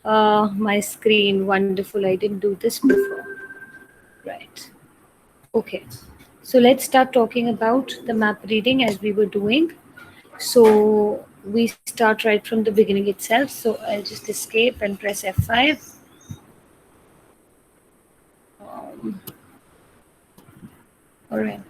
My screen, wonderful. I didn't do this before. Right. Okay. So let's start talking about the map reading as we were doing. So we start right from the beginning itself. So I'll just escape and press F5. Um, all right.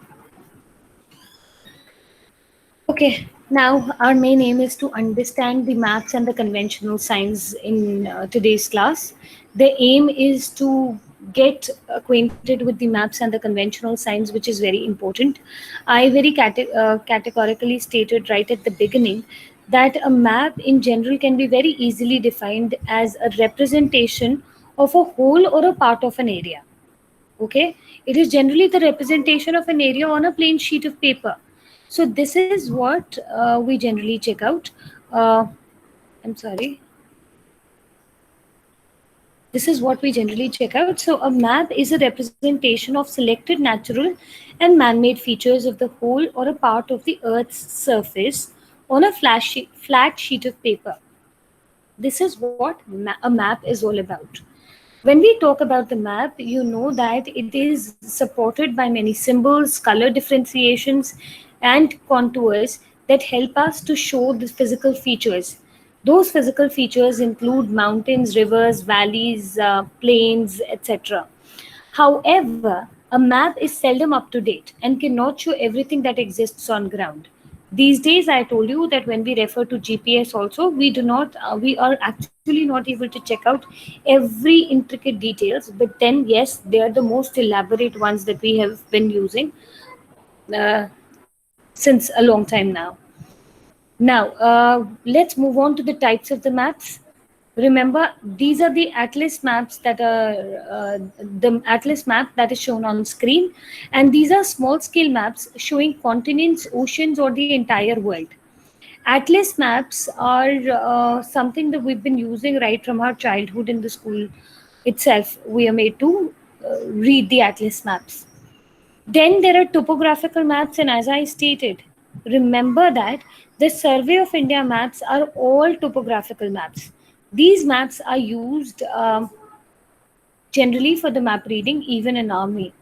Okay, now our main aim is to understand the maps and the conventional signs in today's class. The aim is to get acquainted with the maps and the conventional signs, which is very important. I very categorically stated right at the beginning that a map in general can be very easily defined as a representation of a whole or a part of an area. Okay, it is generally the representation of an area on a plain sheet of paper. So this is what we generally check out. uh, I'm sorry, this is what we generally check out. So a map is a representation of selected natural and man-made features of the whole or a part of the earth's surface on a flat sheet of paper. This is what a map is all about. When we talk about the map, you know that it is supported by many symbols, color differentiations, and contours that help us to show the physical features. Those physical features include mountains, rivers, valleys, plains, etc. However, a map is seldom up to date and cannot show everything that exists on ground. These days, I told you that when we refer to GPS also, we are actually not able to check out every intricate details, but then yes, they are the most elaborate ones that we have been using uh, since a long time now. Now, let's move on to the types of the maps. Remember, these are the atlas maps that are the atlas map that is shown on screen, and these are small scale maps showing continents, oceans, or the entire world. Atlas maps are something that we've been using right from our childhood in the school itself. We are made to read the atlas maps. Then there are topographical maps, and as I stated, remember that the Survey of India maps are all topographical maps. These maps are used generally for the map reading, even in army.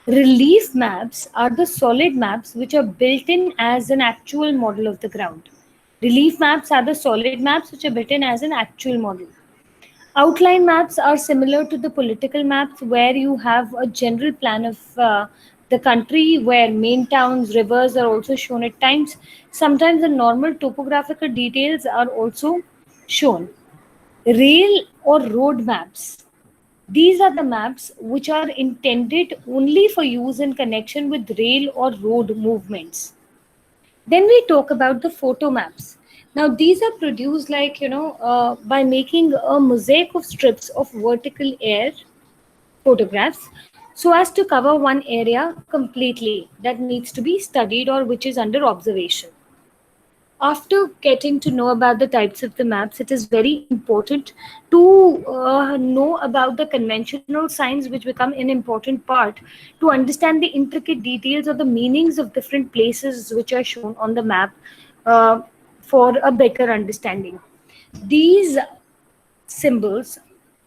Relief maps are the solid maps which are built in as an actual model of the ground. Relief maps are the solid maps which are built in as an actual model. Outline maps are similar to the political maps where you have a general plan of the country where main towns, rivers are also shown at times. Sometimes the normal topographical details are also shown. Rail or road maps. These are the maps which are intended only for use in connection with rail or road movements. Then we talk about the photo maps. Now these are produced like by making a mosaic of strips of vertical air photographs so as to cover one area completely that needs to be studied or which is under observation. After getting to know about the types of the maps, it is very important to know about the conventional signs, which become an important part to understand the intricate details or the meanings of different places which are shown on the map uh, for a better understanding. These symbols,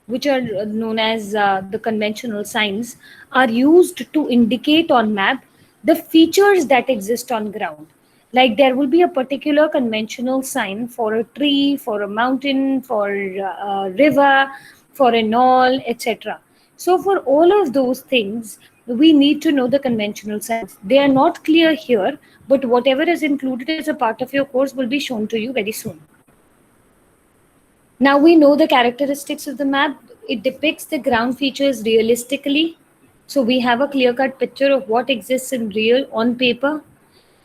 which are known as the conventional signs, are used to indicate on map the features that exist on ground. Like there will be a particular conventional sign for a tree, for a mountain, for a river, for a knoll, etc. So for all of those things, we need to know the conventional signs. They are not clear here, but whatever is included as a part of your course will be shown to you very soon. Now we know the characteristics of the map. It depicts the ground features realistically. So we have a clear cut picture of what exists in real on paper.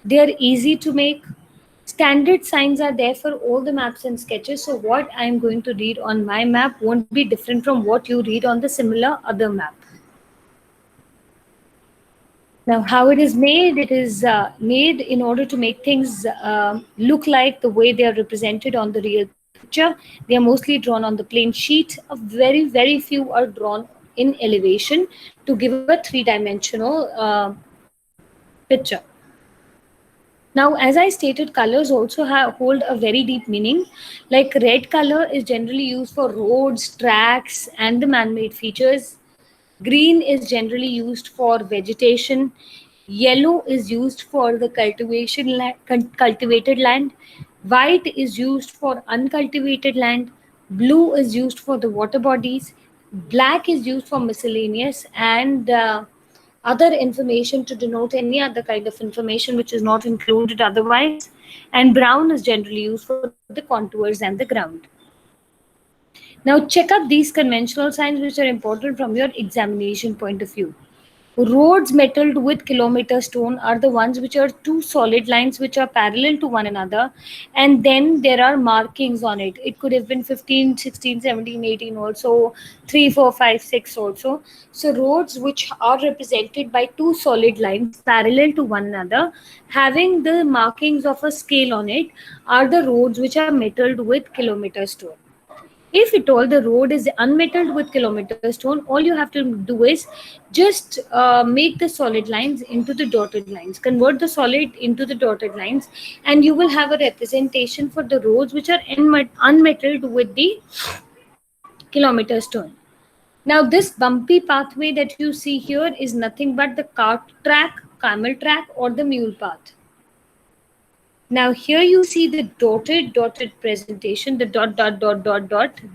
They are easy to make. Standard signs are there for all the maps and sketches. So what I'm going to read on my map won't be different from what you read on the similar other map. Now, how it is made? It is made in order to make things look like the way they are represented on the real picture. They are mostly drawn on the plain sheet. A very, very few are drawn in elevation to give a three-dimensional picture. Now, as I stated, colors also hold a very deep meaning. Like red color is generally used for roads, tracks, and the man made features. Green is generally used for vegetation. Yellow is used for the cultivated land. White is used for uncultivated land. Blue is used for the water bodies. Black is used for miscellaneous and other information to denote any other kind of information which is not included otherwise. And brown is generally used for the contours and the ground. Now, check up these conventional signs which are important from your examination point of view. Roads metalled with kilometer stone are the ones which are two solid lines which are parallel to one another, and then there are markings on it. It could have been 15, 16, 17, 18 also, 3, 4, 5, 6 also. So roads which are represented by two solid lines parallel to one another having the markings of a scale on it are the roads which are metalled with kilometer stone. If at all the road is unmetalled with kilometer stone, all you have to do is just make the solid lines into the dotted lines, convert the solid into the dotted lines, and you will have a representation for the roads which are unmetalled with the kilometer stone. Now, this bumpy pathway that you see here is nothing but the cart track, camel track, or the mule path. Now here you see the dotted presentation, the dot.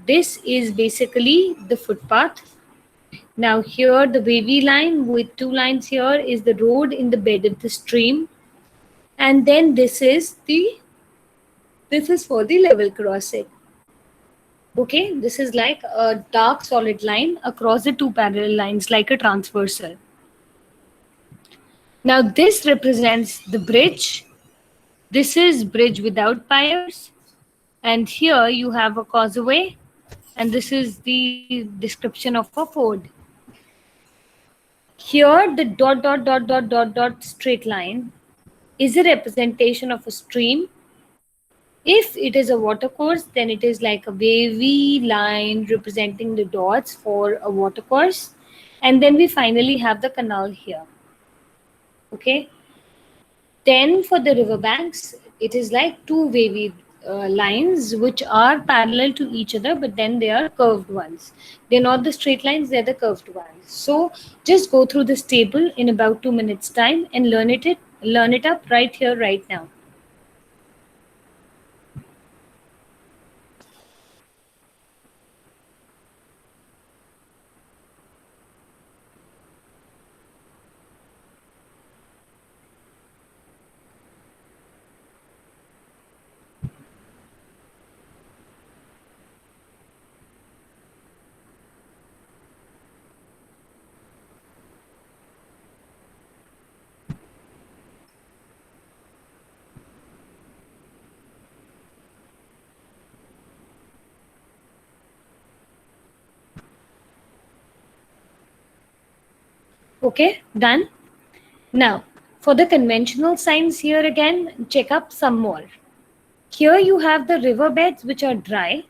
This is basically the footpath. Now here the wavy line with two lines here is the road in the bed of the stream. And then this is for the level crossing. Okay, this is like a dark solid line across the two parallel lines like a transversal. Now this represents the bridge. This is bridge without piers. And here you have a causeway, and this is the description of a ford. Here the straight line is a representation of a stream. If it is a water course, then it is like a wavy line representing the dots for a water course. And then we finally have the canal here. Okay. Then for the riverbanks, it is like two wavy lines which are parallel to each other, but then they are curved ones. They're not the straight lines, they're the curved ones. So just go through this table in about 2 minutes time and learn it up right here, right now. Okay, done. Now, for the conventional signs here again, check up some more. Here you have the riverbeds which are dry.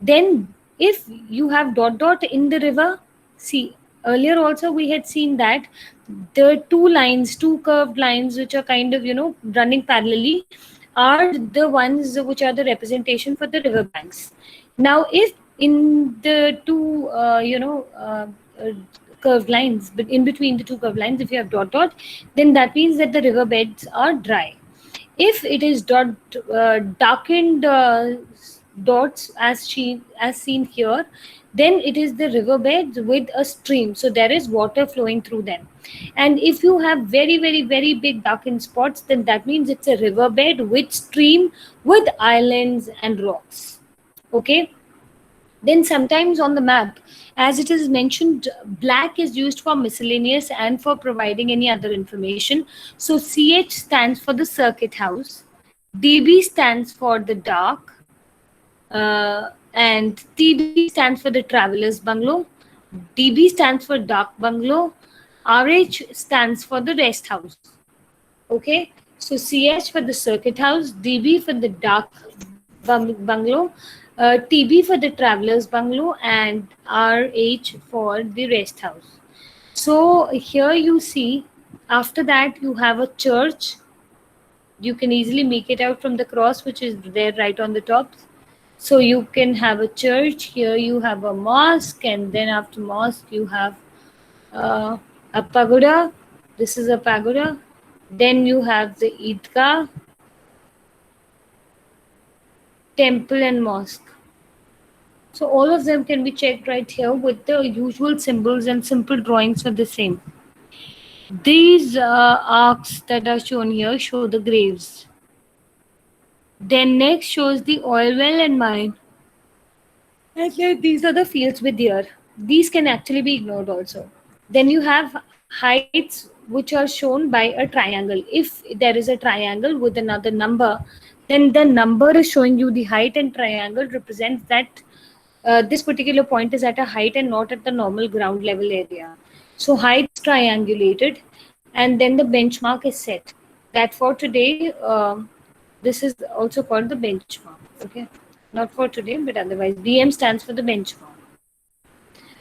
Then if you have dot in the river, see earlier also we had seen that the two curved lines which are kind of running parallelly are the ones which are the representation for the river banks. Now if in the two uh, curved lines, but in between the two curved lines if you have dot, then that means that the riverbeds are dry. If it is darkened dots as seen here, then it is the riverbeds with a stream. So there is water flowing through them. And if you have very big darkened spots, then that means it's a riverbed with stream with islands and rocks. Okay. Then sometimes on the map, as it is mentioned, black is used for miscellaneous and for providing any other information. So CH stands for the circuit house, DB stands for the dark, and TB stands for the traveler's bungalow, DB stands for dark bungalow, RH stands for the rest house. Okay, so CH for the circuit house, DB for the dark bungalow, TB for the traveler's bungalow, and RH for the rest house. So here you see, after that you have a church, You can easily make it out from the cross which is there right on the top. So you can have a church, here you have a mosque, and then after mosque you have uh, a pagoda. This is a pagoda. Then you have the Idgah, temple, and mosque. So all of them can be checked right here with the usual symbols and simple drawings are the same. These arcs that are shown here show the graves. Then next shows the oil well and mine. And then these are the fields with deer. These can actually be ignored also. Then you have heights which are shown by a triangle. If there is a triangle with another number, then the number is showing you the height, and triangle represents that this particular point is at a height and not at the normal ground level area. So height is triangulated, and then the benchmark is set. That for today, this is also called the benchmark. Okay, not for today, but otherwise, BM stands for the benchmark.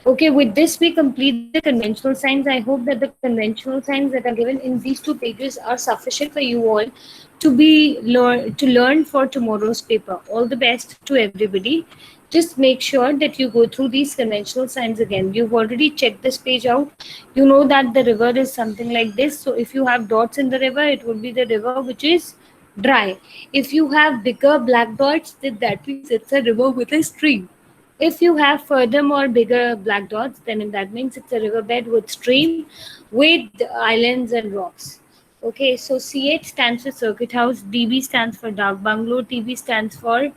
Okay, with this we complete the conventional signs. I hope that the conventional signs that are given in these two pages are sufficient for you all to learn for tomorrow's paper. All the best to everybody. Just make sure that you go through these conventional signs again. You've already checked this page out. You know that the river is something like this. So if you have dots in the river, it would be the river which is dry. If you have bigger black dots, then that means it's a river with a stream. If you have furthermore bigger black dots, then that means it's a riverbed with stream, with islands and rocks. Okay, so CH stands for circuit house, DB stands for dark bungalow, TB stands for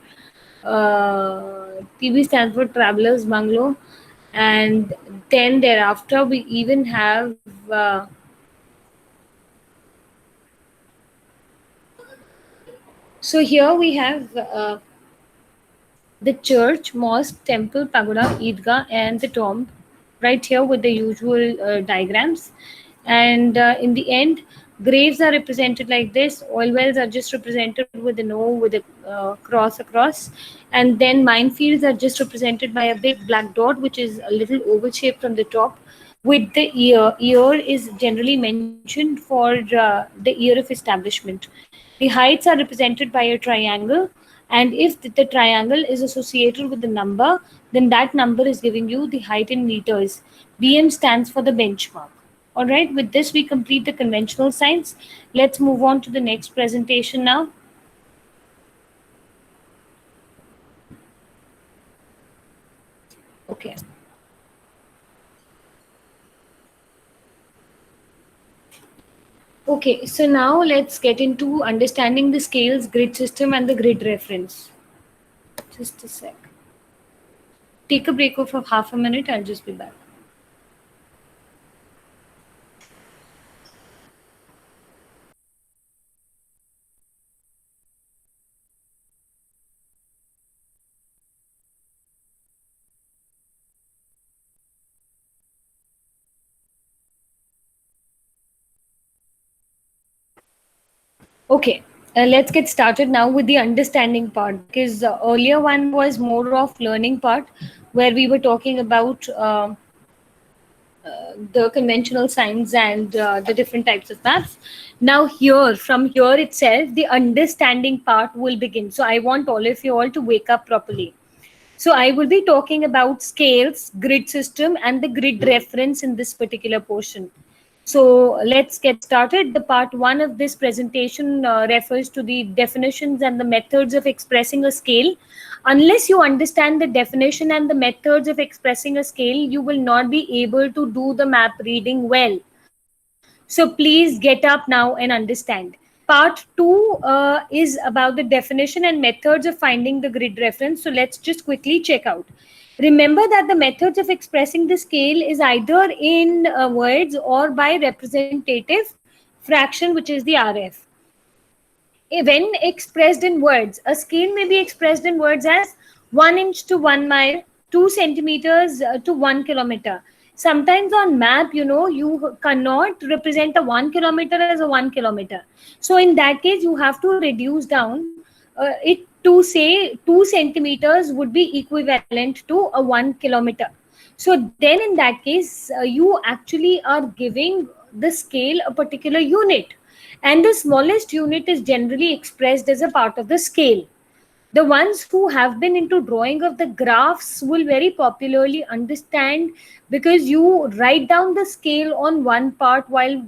travelers bungalow, and then thereafter we even have so here we have the church, mosque, temple, pagoda, Eidgah, and the tomb, right here with the usual diagrams. And in the end, graves are represented like this. Oil wells are just represented with an O with a cross across. And then minefields are just represented by a big black dot, which is a little oval shape from the top. With the ear, ear is generally mentioned for the year of establishment. The heights are represented by a triangle, and if the triangle is associated with the number, then that number is giving you the height in meters. BM stands for the benchmark. All right, with this we complete the conventional signs. Let's move on to the next presentation now. Okay. Okay, so now let's get into understanding the scales, grid system, and the grid reference. Just a sec. Take a break of half a minute, I'll just be back. Okay, let's get started now with the understanding part, because earlier one was more of learning part where we were talking about the conventional signs and the different types of maps. Now here, from here itself, the understanding part will begin. So I want all of you all to wake up properly. So I will be talking about scales, grid system, and the grid reference in this particular portion. So let's get started. The part one of this presentation refers to the definitions and the methods of expressing a scale. Unless you understand the definition and the methods of expressing a scale, you will not be able to do the map reading well. So please get up now and understand. Part two is about the definition and methods of finding the grid reference. So let's just quickly check out. Remember that the methods of expressing the scale is either in words or by representative fraction, which is the RF. When expressed in words, a scale may be expressed in words as 1 inch to 1 mile, 2 centimeters to 1 kilometer. Sometimes on map, you cannot represent a 1 kilometer as a 1 kilometer. So in that case, you have to reduce down it to say 2 centimeters would be equivalent to a 1 kilometer. So then in that case, you actually are giving the scale a particular unit. And the smallest unit is generally expressed as a part of the scale. The ones who have been into drawing of the graphs will very popularly understand, because you write down the scale on one part while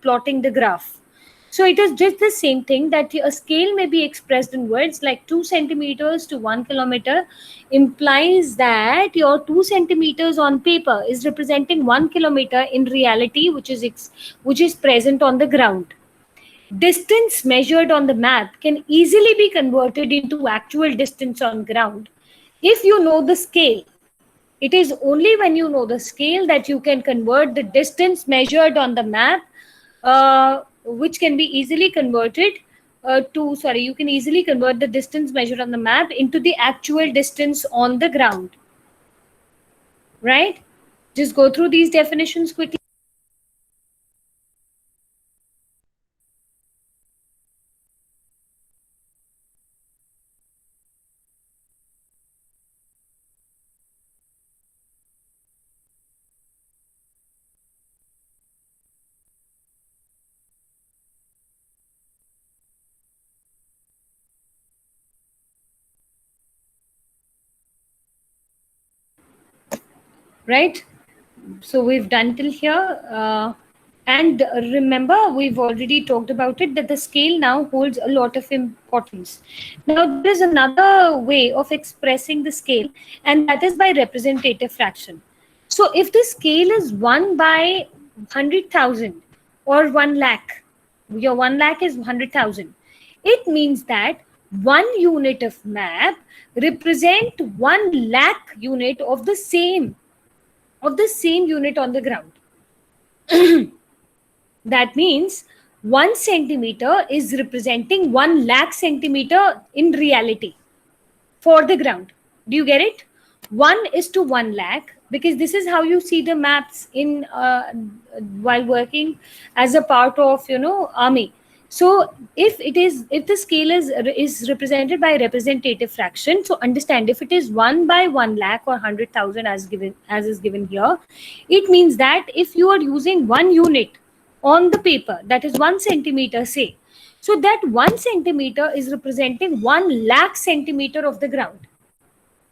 plotting the graph. So it is just the same thing, that a scale may be expressed in words like 2 centimeters to 1 kilometer, implies that your 2 centimeters on paper is representing 1 kilometer in reality, which is present on the ground. Distance measured on the map can easily be converted into actual distance on ground if you know the scale. It is only when you know the scale that you can convert the distance measured on the map, which can be easily converted you can easily convert the distance measured on the map into the actual distance on the ground. Right? Just go through these definitions quickly. Right? So we've done till here. And remember, we've already talked about it, that the scale now holds a lot of importance. Now, there is another way of expressing the scale, and that is by representative fraction. So if the scale is 1 by 100,000 or 1 lakh, your 1 lakh is 100,000, it means that 1 unit of map represent 1 lakh unit of the same unit on the ground. That means 1 centimeter is representing 1 lakh centimeter in reality for the ground. Do you get it? 1 is to 1 lakh, because this is how you see the maps in while working as a part of army. So if the scale is represented by representative fraction, so understand, if it is 1 by 1 lakh or 100,000 as is given here, it means that if you are using 1 unit on the paper, that is 1 centimeter, say, so that 1 centimeter is representing 1 lakh centimeter of the ground.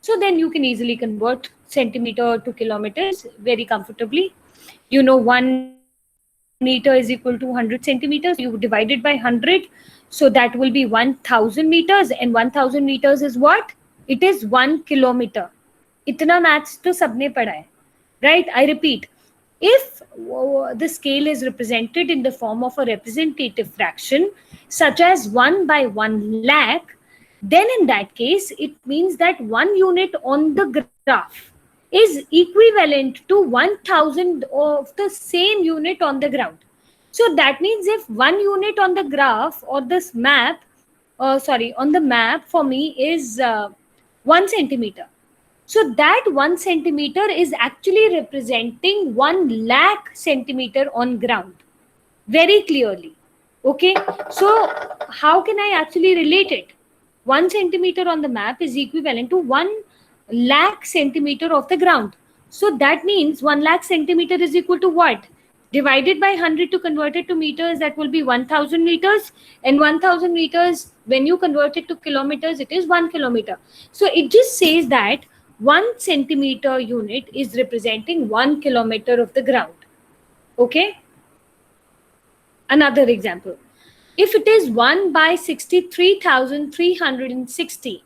So then you can easily convert centimeter to kilometers very comfortably. 1 meter is equal to 100 centimeters. So you divide it by 100. So that will be 1000 meters. And 1000 meters is what? It is 1 kilometer. Itna maths to sabne pada hai. Right? I repeat. If the scale is represented in the form of a representative fraction, such as 1 by 1 lakh, then in that case, it means that 1 unit on the graph is equivalent to 1000 of the same unit on the ground. So that means if 1 unit on the graph or this map, on the map for me is 1 centimeter. So that 1 centimeter is actually representing 1 lakh centimeter on ground, very clearly. Okay, so how can I actually relate it? 1 centimeter on the map is equivalent to 1 lakh centimeter of the ground. So that means 1 lakh centimeter is equal to what? Divided by 100 to convert it to meters, that will be 1000 meters. And 1000 meters, when you convert it to kilometers, it is 1 kilometer. So it just says that 1 centimeter unit is representing 1 kilometer of the ground. Okay? Another example. If it is 1 by 63,360,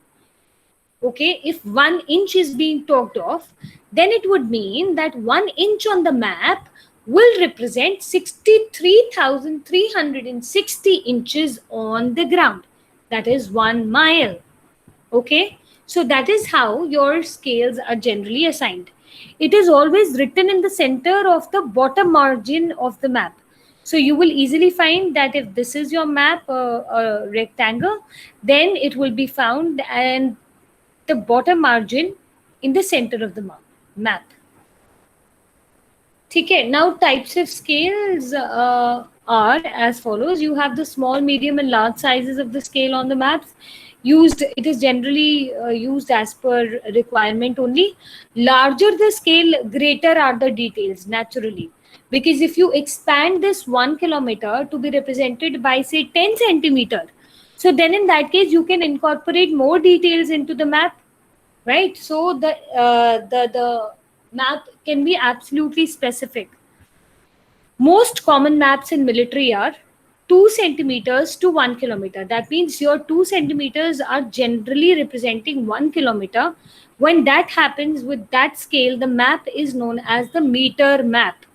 okay, if 1 inch is being talked of, then it would mean that 1 inch on the map will represent 63,360 inches on the ground. That is 1 mile. Okay, so that is how your scales are generally assigned. It is always written in the center of the bottom margin of the map. So you will easily find that if this is your map, a rectangle, then it will be found and the bottom margin in the center of the map. Okay, now types of scales are as follows. You have the small, medium, and large sizes of the scale on the maps. It is generally used as per requirement only. Larger the scale, greater are the details, naturally. Because if you expand this 1 kilometer to be represented by say 10 centimeter, so then in that case you can incorporate more details into the map, right? So the map can be absolutely specific. Most common maps in military are 2 centimeters to 1 kilometer. That means your 2 centimeters are generally representing 1 kilometer. When that happens with that scale, the map is known as the meter map.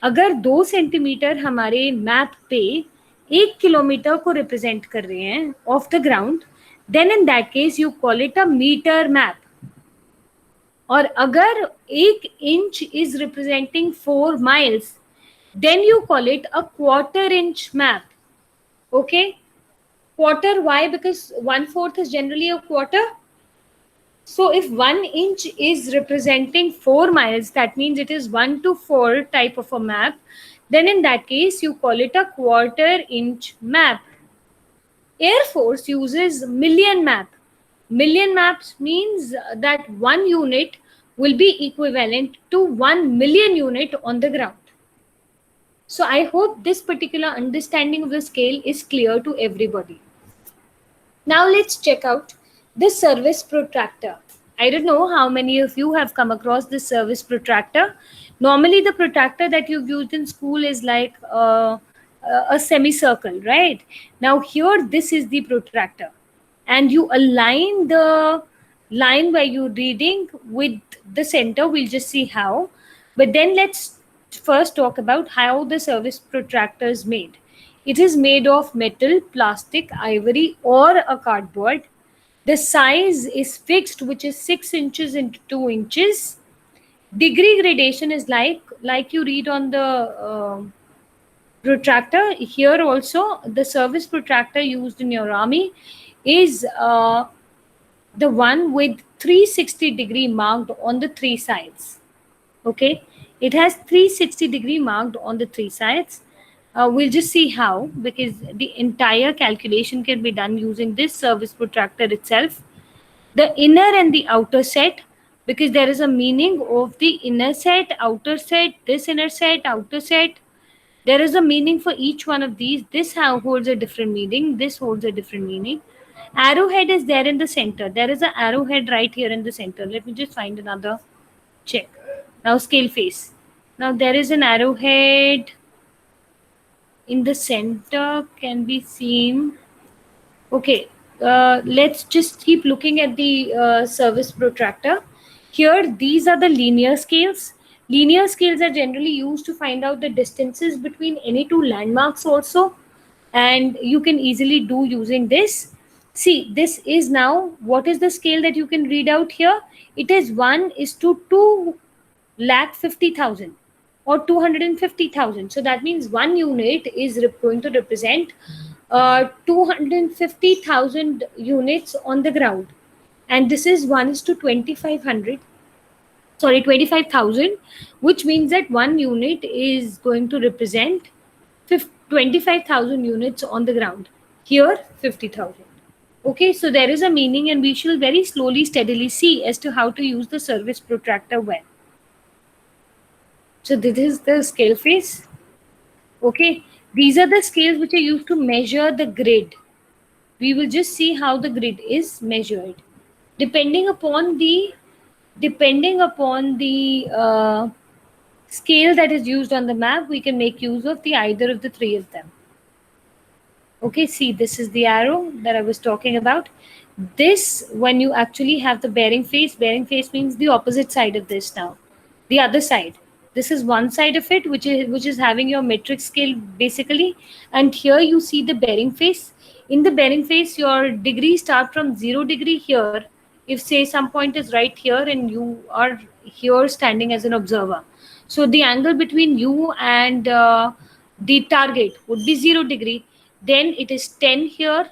अगर 2 centimetre हमारे map पे 1 kilometre को represent कर रहे हैं of the ground, then in that case you call it a metre map. और अगर 1 inch is representing 4 miles, then you call it a quarter-inch map. Okay, quarter, why? Because 1/4 is generally a quarter. So if 1 inch is representing 4 miles, that means it is 1 to 4 type of a map. Then in that case you call it a quarter-inch map. Air Force uses million map. Million maps means that one unit will be equivalent to 1 million unit on the ground. So I hope this particular understanding of the scale is clear to everybody. Now let's check out the service protractor. I don't know how many of you have come across this service protractor. Normally the protractor that you've used in school is like a semicircle, right? Now here this is the protractor, and you align the line where you're reading with the center. We'll just see how. But then let's first talk about how the service protractor is made. It is made of metal, plastic, ivory, or a cardboard. The size is fixed, which is 6 inches into 2 inches. Degree gradation is like you read on the protractor. Here also, the service protractor used in your army is the one with 360-degree marked on the 3 sides. Okay, it has 360-degree marked on the 3 sides. We'll just see how, because the entire calculation can be done using this service protractor itself. The inner and the outer set, because there is a meaning of the inner set, outer set, this inner set, outer set. There is a meaning for each one of these. This holds a different meaning. This holds a different meaning. Arrowhead is there in the center. There is an arrowhead right here in the center. Let me just find another check. Now scale face. Now there is an arrowhead in the center, can be seen. Okay, let's just keep looking at the service protractor. Here, these are the linear scales. Linear scales are generally used to find out the distances between any two landmarks also, and you can easily do using this. See, this is now, what is the scale that you can read out here? It is 1:250,000 or 250,000. So that means 1 unit is going to represent 250,000 units on the ground. And this is 1:2500. Sorry, 25,000, which means that 1 unit is going to represent 25,000 units on the ground. Here, 50,000. Okay, so there is a meaning, and we shall very slowly, steadily see as to how to use the service protractor well. So this is the scale face. Okay, these are the scales which are used to measure the grid. We will just see how the grid is measured. Depending upon the scale that is used on the map, we can make use of either of the 3 of them. Okay, see, this is the arrow that I was talking about. This, when you actually have the bearing face means the opposite side of this now, the other side. This is one side of it, which is having your metric scale basically, and here you see the bearing face. In the bearing face, your degrees start from 0 degree here. If say some point is right here and you are here standing as an observer, so the angle between you and the target would be 0 degree. Then it is 10 here,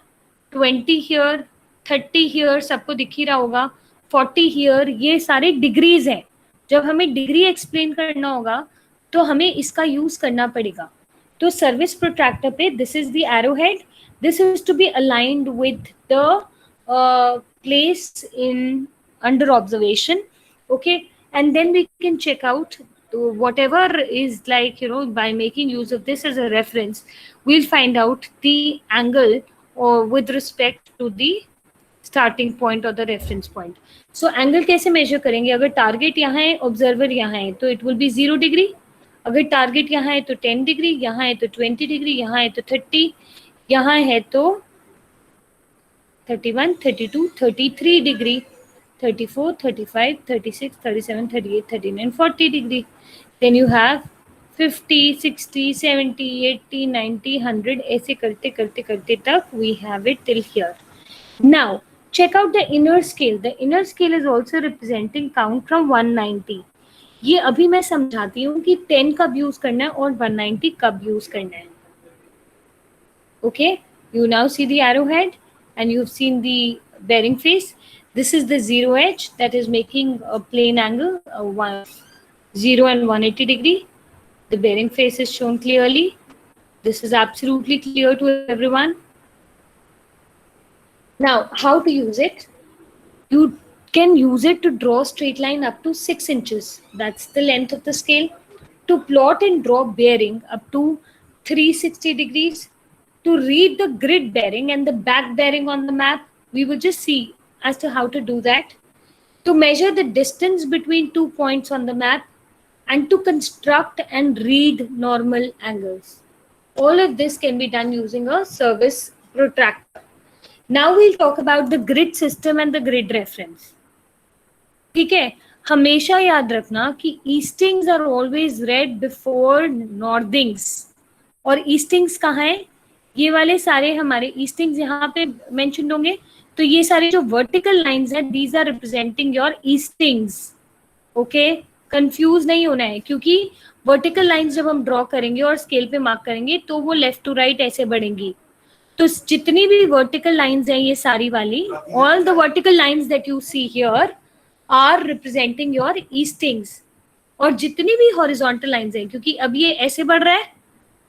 20 here, 30 here, सबको दिख ही रहा होगा, 40 here. ये सारे degrees हैं. जब हमें degree explain करना होगा तो हमें इसका यूज करना पड़ेगा. तो सर्विस प्रोट्रैक्टर पे this is the arrowhead. This is to be aligned with the place in under observation. Okay, and then we can check out whatever is like, by making use of this as a reference, we'll find out the angle or with respect to the starting point or the reference point. So angle कैसे measure करेंगे? अगर target यहाँ है, observer यहाँ है, तो it will be 0 degree. अगर target यहाँ है तो 10 degree, यहाँ है तो 20 degree, यहाँ है तो 30, यहाँ है तो 31, 32, 33 degree, 34, 35, 36, 37, 38, 39, 40 degree. Then you have 50, 60, 70, 80, 90, 100, ऐसे करते करते करते तक we have it till here. Now, check out the inner scale. The inner scale is also representing count from 190. ये अभी मैं समझाती हूँ कि 10 कब यूज करना है और 190 कब यूज करना है. Okay, you now see the arrowhead and you've seen the bearing face. This is the zero edge that is making a plane angle, 0 and 180 degree. The bearing face is shown clearly. This is absolutely clear to everyone. Now, how to use it? You can use it to draw a straight line up to 6 inches. That's the length of the scale. To plot and draw bearing up to 360 degrees. To read the grid bearing and the back bearing on the map, we will just see as to how to do that. To measure the distance between 2 points on the map, and to construct and read normal angles. All of this can be done using a service protractor. Now we'll talk about the grid system and the grid reference. ठीक है, हमेशा याद रखना कि eastings are always read before northings. और eastings कहाँ है? ये वाले सारे हमारे eastings यहाँ पे mentioned होंगे. तो ये सारे जो vertical lines हैं, these are representing your eastings. Okay, confuse नहीं होना है, क्योंकि vertical lines जब हम draw करेंगे और scale पे mark करेंगे तो वो left to right ऐसे बढ़ेंगी. तो जितनी भी vertical lines हैं ये सारी वाली, all the vertical lines that you see here are representing your eastings. और जितनी भी horizontal lines हैं, क्योंकि अब ये ऐसे बढ़ रहा है,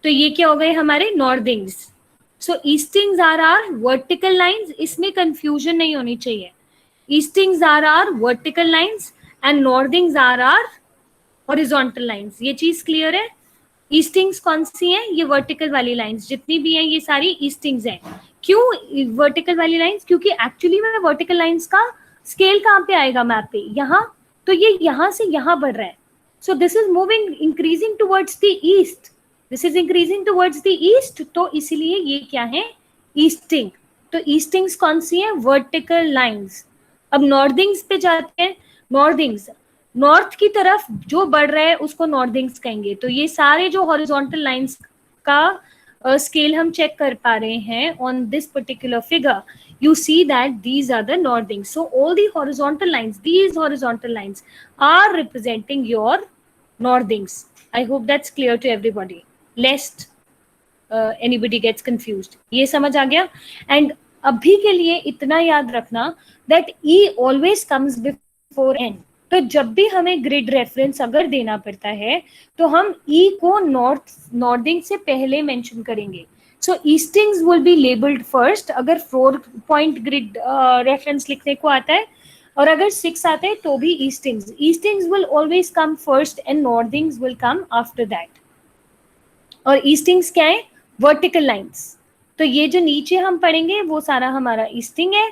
तो ये क्या हो गए हमारे northings. So eastings are our vertical lines. इसमें confusion नहीं होनी चाहिए. Eastings are our vertical lines and northings are our horizontal lines. ये चीज clear है? Eastings कौन सी हैं? ये vertical वाली lines जितनी भी हैं ये सारी eastings हैं. क्यों vertical वाली lines? क्योंकि actually में vertical lines का scale कहाँ पे आएगा map पे? यहाँ. तो ये यहाँ से यहाँ बढ़ रहा है. So this is moving, increasing towards the east. This is increasing towards the east. तो इसीलिए ये क्या है? Easting. तो eastings कौन सी हैं? Vertical lines. अब northings पे जाते हैं. Northings, नॉर्थ की तरफ जो बढ़ रहा है उसको नॉर्थिंग्स कहेंगे. तो ये सारे जो हॉरिजॉन्टल लाइंस का स्केल हम चेक कर पा रहे हैं on this particular figure, you see that these are the northings. So all the horizontal lines, these horizontal lines are representing your northings. I hope that's clear to everybody, lest anybody gets confused. ये समझ आ गया? And अभी के लिए इतना याद रखना that E always comes before N. तो जब भी हमें ग्रिड रेफरेंस अगर देना पड़ता है तो हम E को नॉर्थिंग से पहले मेंशन करेंगे. So eastings will be labelled first अगर 4 पॉइंट ग्रिड रेफरेंस लिखने को आता है, और अगर 6 आते हैं तो भी eastings will always come first and northings will come after that. और ईस्टिंग्स क्या है? Vertical lines. तो ये जो नीचे हम पढ़ेंगे वो सारा हमारा ईस्टिंग है,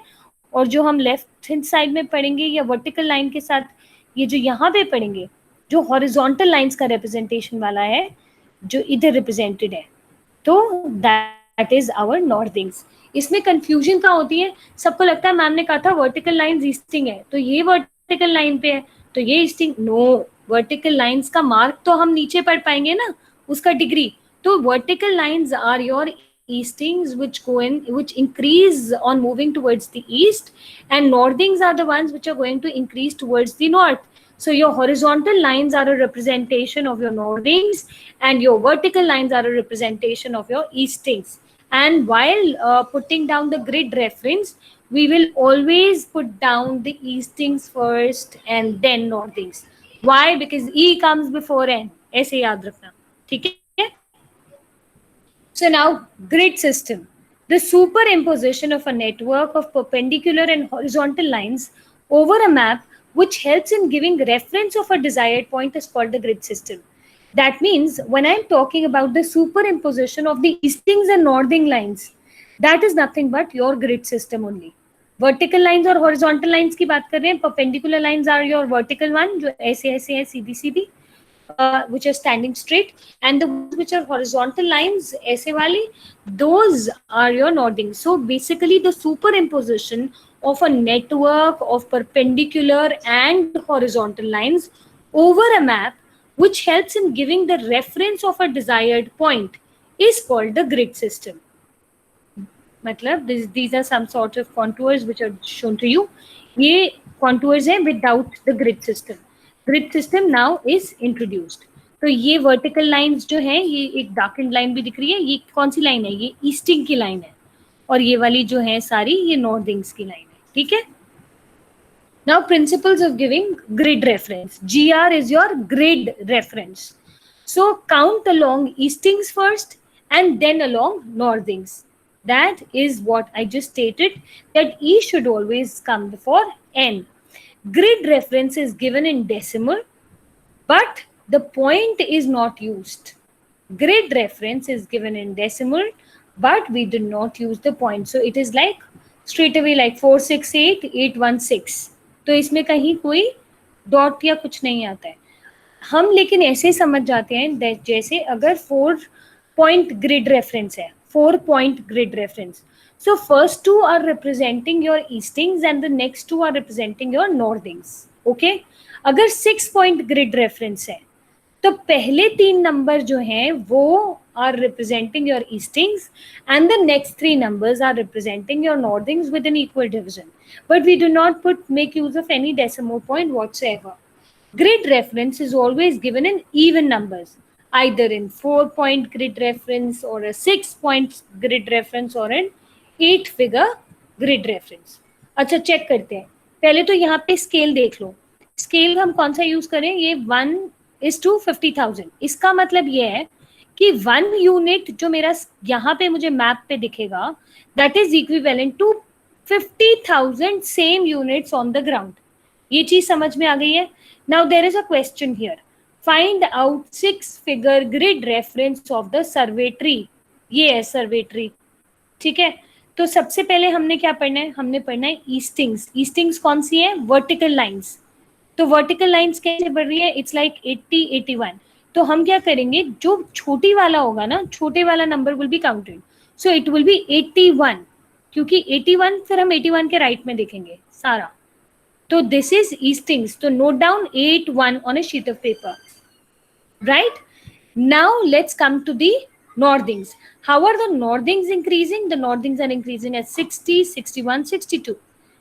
और जो हम लेफ्ट हैंड साइड में पढ़ेंगे या वर्टिकल लाइन के साथ ये जो यहाँ पे पढ़ेंगे जो हॉरिजॉन्टल लाइंस का रिप्रेजेंटेशन वाला है जो इधर रिप्रेजेंटेड है, तो दैट इज आवर नॉर्थिंग्स. इसमें कंफ्यूजन क्या होती है? सबको लगता है मैम ने कहा था वर्टिकल लाइंस ईस्टिंग है तो ये वर्टिकल लाइन पे है तो ये ईस्टिंग. नो, वर्टिकल लाइंस का मार्क तो हम नीचे पढ़ पाएंगे ना, उसका डिग्री. तो vertical lines are your eastings which increase on moving towards the east, and northings are the ones which are going to increase towards the north. So your horizontal lines are a representation of your northings and your vertical lines are a representation of your eastings. And while putting down the grid reference, we will always put down the eastings first and then northings. Why? Because E comes before N. ऐसे याद रखना, ठीक है? So now, grid system. The superimposition of a network of perpendicular and horizontal lines over a map which helps in giving reference of a desired point is called the grid system. That means when I'm talking about the superimposition of the eastings and northing lines, that is nothing but your grid system only. Vertical lines और horizontal lines की बात कर रहे हैं. Perpendicular lines are your vertical one जो ऐसे ऐसे है सीधी सीधी, which are standing straight, and the ones which are horizontal lines ऐसे वाली, those are your northing. So basically the superimposition of a network of perpendicular and horizontal lines over a map, which helps in giving the reference of a desired point, is called the grid system. मतलब these are some sort of contours which are shown to you. ये contours हैं without the grid system. Grid system now is introduced. तो ये vertical lines जो हैं, ये एक darkened line भी दिख रही है. ये कौन सी line है? ये easting की line है. और ये वाली जो है सारी ये northings की line है. ठीक है? Now principles of giving grid reference. GR is your grid reference. So count along eastings first and then along northings. That is what I just stated, that E should always come before N. Grid reference is given in decimal, but the point is not used. Grid reference is given in decimal, but we do not use the point. So it is like straight away like 468, 816. तो इसमें कहीं कोई dot या कुछ नहीं आता है. हम लेकिन ऐसे समझ जाते हैं जैसे अगर 4 point grid reference है, 4 point grid reference. So first two are representing your eastings and the next two are representing your northings. Okay? अगर 6 point grid reference है, तो पहले 3 नंबर जो हैं वो are representing your eastings and the next 3 numbers are representing your northings with an equal division. But we do not make use of any decimal point whatsoever. Grid reference is always given in even numbers, either in 4 point grid reference or a 6 point grid reference or an 8 figure grid reference. अच्छा check करते हैं. पहले तो यहाँ पे scale देख लो. Scale हम कौन सा यूज करें? ये 1:50,000. इसका मतलब ये है कि 1 यूनिट जो मेरा यहाँ पे मुझे मैप पे दिखेगा, that is equivalent to 50,000 same units on the ground. ये चीज समझ में आ गई है? Now there is a question here. Find out 6-figure grid reference of the survey tree. ये है survey tree. ठीक है? तो सबसे पहले हमने क्या पढ़ना है? हमने पढ़ना है eastings. Eastings कौन सी है? Vertical lines. तो vertical lines कैसे बढ़ रही है? It's like 80, 81. तो हम क्या करेंगे? जो छोटी वाला होगा ना, छोटे वाला number will be counted. So it will be 81. क्योंकि 81 फिर हम 81 के राइट में देखेंगे सारा. So this is eastings. So note down 81 on a sheet of paper. Right? Now let's come to the northings. How are the northings increasing? The northings are increasing at 60, 61, 62.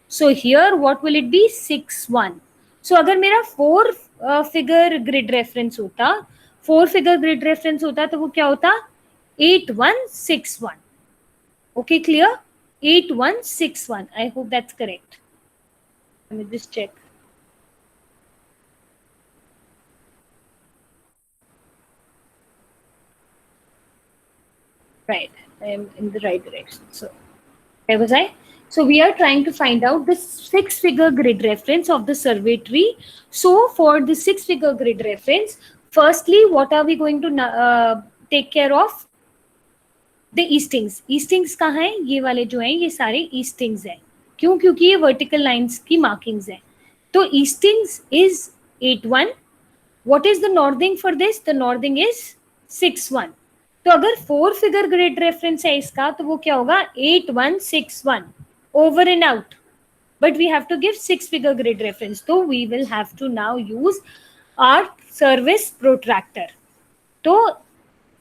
So here what will it be? 61. So अगर मेरा 4 figure grid reference होता, 4 figure grid reference होता तो वो क्या होता? 8161. Okay, clear? 8161. I hope that's correct. Let me just check. Right, I am in the right direction. So, where was I? So we are trying to find out the 6-figure grid reference of the survey tree. So for the 6-figure grid reference, firstly, what are we going to take care of? The eastings. Eastings कहाँ हैं? ये वाले जो हैं ये सारे eastings हैं. क्यों? क्योंकि ये vertical lines की markings हैं. तो eastings is 81. What is the northing for this? The northing is 61. तो अगर 4 figure grid reference है इसका तो वो क्या होगा? 8161 over and out. But we have to give 6-figure grid reference. So we will have to now use our service protractor. So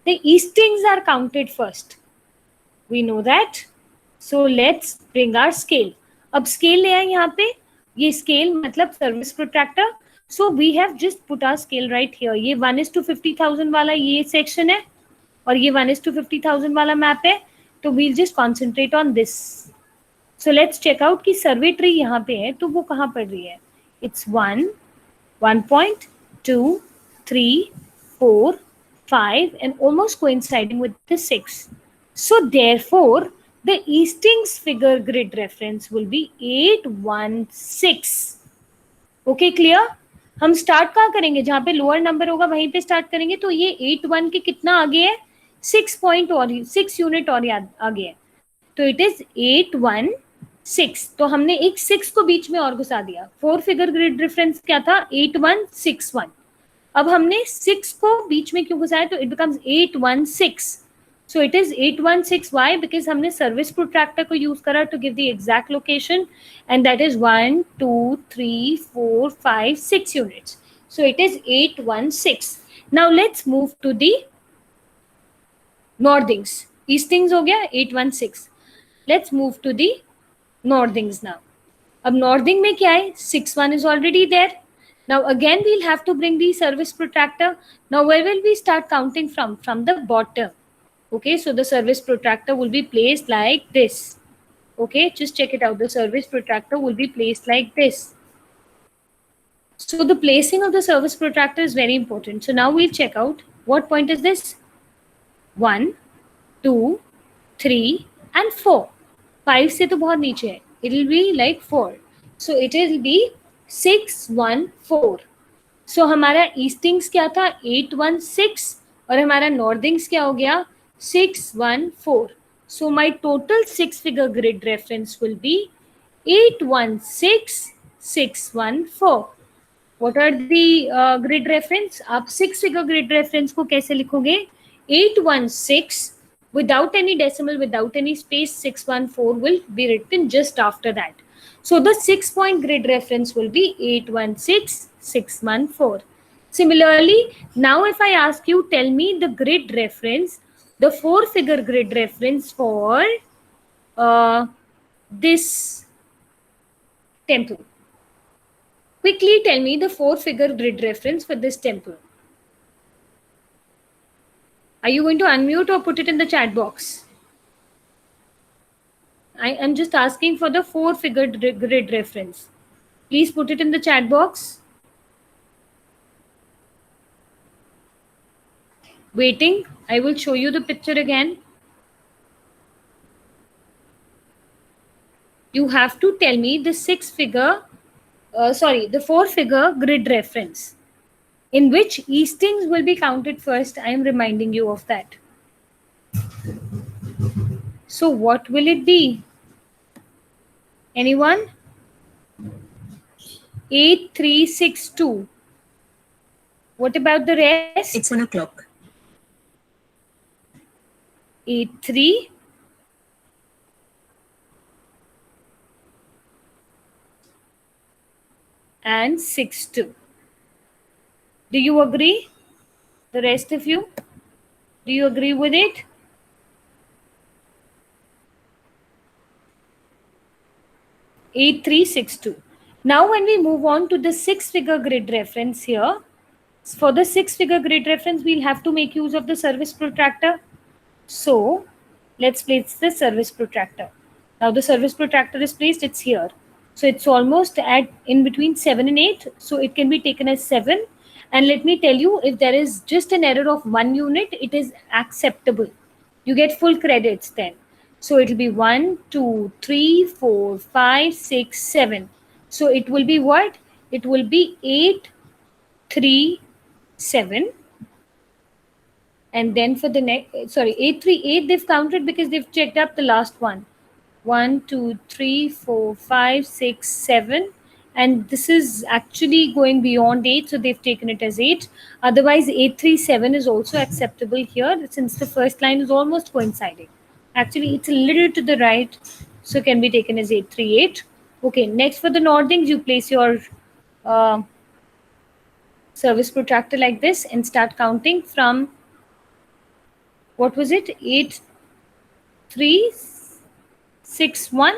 the eastings are counted first. We know that. So let's bring our scale. अब scale ले आए यहाँ पे. ये scale मतलब service protractor. So we have just put our scale right here. ये 1:50,000 वाला ये section है और ये 1:50,000 वाला map है. तो we'll just concentrate on this. So let's check out कि survey tree यहाँ पे है तो वो कहाँ पड़ रही है? It's 1, 1.2, 3, 4, 5 and almost coinciding with the 6. So therefore, the eastings figure grid reference will be 816. Okay clear? हम स्टार्ट कहाँ करेंगे? जहाँ पे लोअर नंबर होगा वहीं पे स्टार्ट करेंगे। तो ये 8 1 के कितना आगे है? 6 पॉइंट और 6 यूनिट और आगे है। तो इट इज 816। तो हमने एक 6 को बीच में और घुसा दिया। 4 फिगर ग्रिड रेफरेंस क्या था? 8161। अब हमने 6 को बीच में क्यों घुसाया? तो it becomes 816। So it is 816. Why? Because हमने service protractor को use करा to give the exact location, and that is 1 2 3 4 5 6 units. So it is 816. Now let's move to the northings. Eastings हो गया 816. Let's move to the northings now. अब northing में क्या है? 61 is already there. Now again we'll have to bring the service protractor. Now where will we start counting from? From the bottom. Okay, so the service protractor will be placed like this. Okay, just check it out. The service protractor will be placed like this. So the placing of the service protractor is very important. So now we'll check out what point is this? 1 2 3 and 4. 5 से तो बहुत नीचे है. It will be like 4. So it will be 6 1 4. So हमारा eastings क्या था? 816 और हमारा नॉर्थिंग्स क्या हो गया? 614. So my total 6-figure grid reference will be 816614. What are the grid reference? आप 6-figure grid reference को कैसे लिखोगे? 816 without any decimal, without any space. 614 will be written just after that. So the 6-point grid reference will be 816614. Similarly, now if I ask you, tell me the grid reference, the 4-figure grid reference for this temple. Quickly tell me the 4-figure grid reference for this temple. Are you going to unmute or put it in the chat box? I am just asking for the 4-figure grid reference. Please put it in the chat box. Waiting. I will show you the picture again. You have to tell me the 4-figure grid reference in which eastings will be counted first. I am reminding you of that. So what will it be? Anyone? 8362. What about the rest? It's 1 o'clock. 83 and 62. Do you agree? The rest of you? Do you agree with it? Eight, 3, 6, 2. Now when we move on to the 6-figure grid reference here, for the 6-figure grid reference, we'll have to make use of the service protractor. So let's place the service protractor. Now the service protractor is placed, it's here. So it's almost at in between 7 and 8. So it can be taken as 7. And let me tell you, if there is just an error of 1 unit, it is acceptable. You get full credits then. So it will be 1, 2, 3, 4, 5, 6, 7. So it will be what? It will be 8, 3, 7. And then for the next, 838, they've counted because they've checked up the last one. 1, 2, 3, 4, 5, 6, 7. And this is actually going beyond 8, so they've taken it as 8. Otherwise, 837 is also acceptable here since the first line is almost coinciding. Actually, it's a little to the right, so can be taken as 838. Okay, next for the northings, you place your service protractor like this and start counting from, what was it? 8, 3, 6, 1?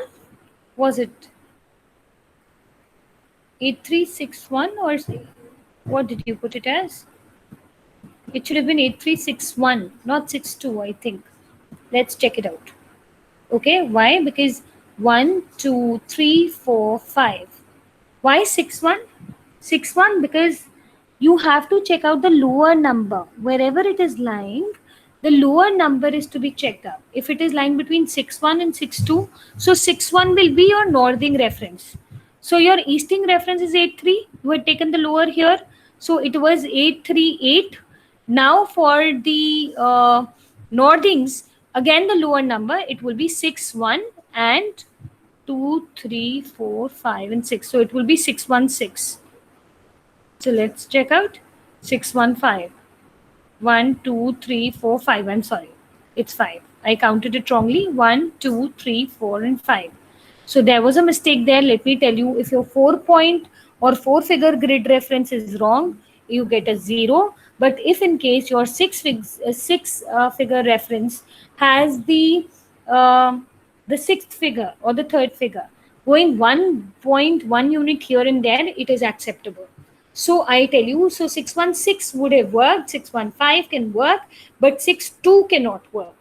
Was it 8361 or what did you put it as? It should have been 8361, not 62, I think. Let's check it out. Okay, why? Because 1, 2, 3, 4, 5. Why 61? 61 because you have to check out the lower number. Wherever it is lying, the lower number is to be checked out. If it is lying between 61 and 62, so 61 will be your northing reference. So your easting reference is 8.3. You had taken the lower here. So it was 838. Now for the northings, again the lower number, it will be 6.1 and 2, 3, 4, 5, and 6. So it will be 6.16. So let's check out 6.15. 1, 2, 3, 4, 5. I'm sorry. It's 5. I counted it wrongly. 1, 2, 3, 4, and 5. So there was a mistake there. Let me tell you, if your 4-point or 4-figure grid reference is wrong, you get a 0. But if in case your 6-figure reference has uh, the 6th figure or the 3rd figure, going 1.1 unit here and there, it is acceptable. So I tell you, so 616 would have worked, 615 can work, but 62 cannot work.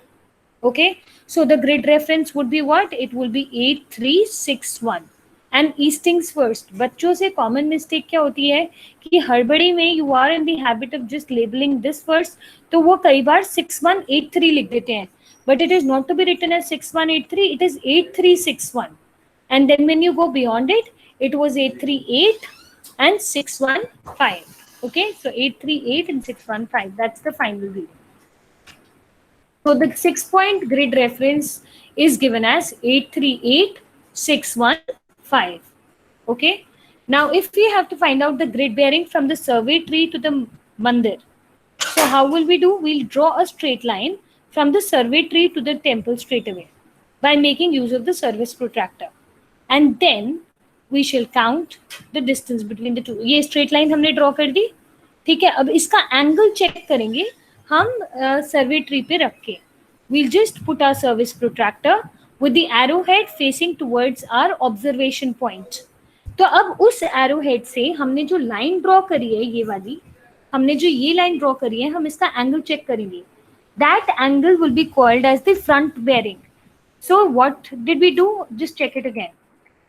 Okay, so the grid reference would be what? It will be 8361. And eastings first. बच्चों से common mistake क्या होती है कि हड़बड़ी में you are in the habit of just labeling this first, तो वो कई बार 6183 लिख देते हैं. But it is not to be written as 6183, it is 8361. And then when you go beyond it, it was 838 and 615. Okay, so 838 and 615. That's the final reading. So the 6-point grid reference is given as 838615. Okay. Now, if we have to find out the grid bearing from the survey tree to the mandir, so how will we do? We'll draw a straight line from the survey tree to the temple straight away by making use of the service protractor. And then we shall count the distance between the two. ये straight line हमने draw कर दी. ठीक है, अब इसका angle check करेंगे हम survey tree पे रख के. We'll just put our service protractor with the arrowhead facing towards our observation point. तो अब उस arrowhead से हमने जो line draw करी है, ये वाली हमने जो ये line draw करी है, हम इसका angle check करेंगे. That angle will be called as the front bearing. So what did we do? Just check it again.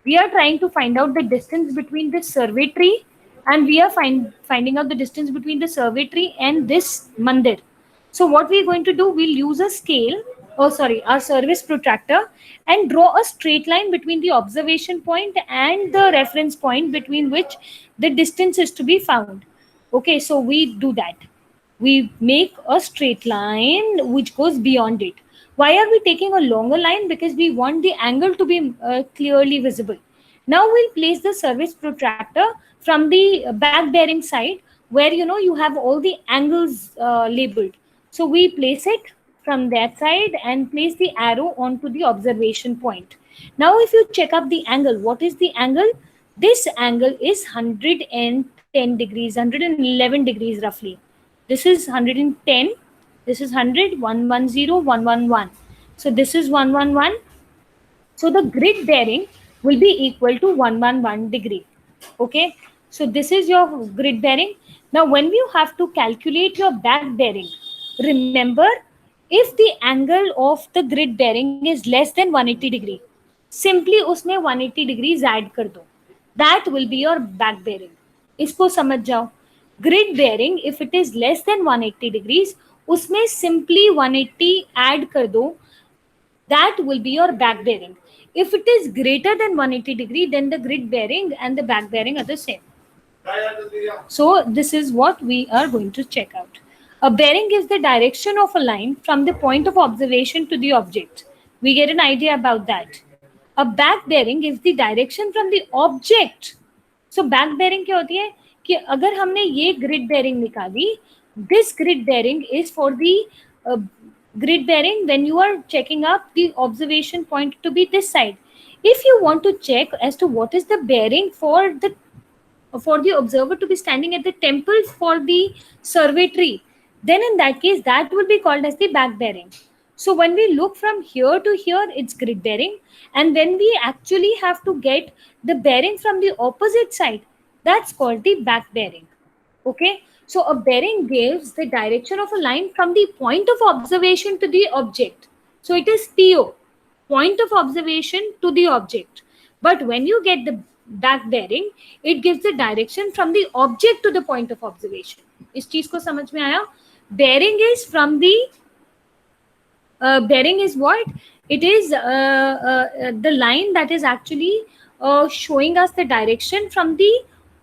We are trying to find out the distance between this survey tree, and we are finding out the distance between the survey tree and this mandir. So what we are going to do, we'll use a scale, our service protractor, and draw a straight line between the observation point and the reference point between which the distance is to be found. Okay, so we do that. We make a straight line which goes beyond it. Why are we taking a longer line? Because we want the angle to be clearly visible. Now we'll place the service protractor from the back bearing side where you have all the angles labeled. So we place it from that side and place the arrow onto the observation point. Now if you check up the angle, what is the angle? This angle is 110 degrees, 111 degrees roughly. This is 110, this is 100, 110, 111. So this is 111. So the grid bearing will be equal to 111 degree. Okay, so this is your grid bearing. Now when you have to calculate your back bearing, remember, if the angle of the grid bearing is less than 180 degree, simply उसमें 180 degrees add कर दो. That will be your back bearing. इसको समझ जाओ. Grid bearing, if it is less than 180 degrees, उसमें simply 180 add कर दो. That will be your back bearing. If it is greater than 180 degree, then the grid bearing and the back bearing are the same. So this is what we are going to check out. A bearing gives the direction of a line from the point of observation to the object. We get an idea about that. A back bearing gives the direction from the object. So back bearing क्या होती है कि अगर हमने ये grid bearing निकाली, this grid bearing is for the grid bearing when you are checking up the observation point to be this side. If you want to check as to what is the bearing for the observer to be standing at the temple for the survey tree, then in that case that will be called as the back bearing. So when we look from here to here, it's grid bearing, and when we actually have to get the bearing from the opposite side, that's called the back bearing. Okay, so a bearing gives the direction of a line from the point of observation to the object. So it is PO, point of observation to the object. But when you get the back bearing, it gives the direction from the object to the point of observation. इस चीज को समझ में आया? Bearing is from the bearing is what? It is the line that is actually showing us the direction from the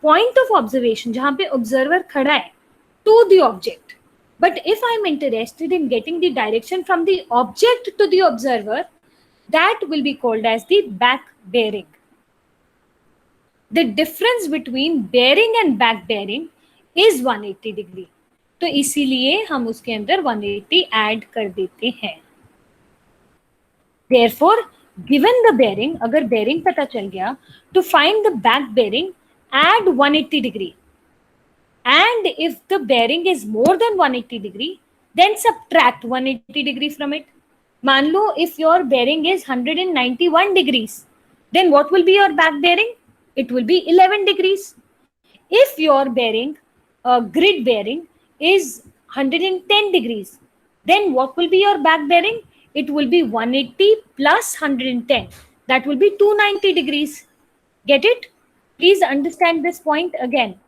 point of observation, जहाँ पे observer खड़ा है, to the object. But if I'm interested in getting the direction from the object to the observer, that will be called as the back bearing. The difference between bearing and back bearing is 180 degree. तो इसीलिए हम उसके अंदर 180 add कर देते हैं. Therefore, given the bearing, अगर bearing पता चल गया, to find the back bearing, add 180 degree. And if the bearing is more than 180 degree, then subtract 180 degree from it. मान लो if your bearing is 191 degrees, then what will be your back bearing? It will be 11 degrees. If your bearing, grid bearing is 110 degrees, then what will be your back bearing? It will be 180 plus 110. That will be 290 degrees. Get it? Please understand this point again.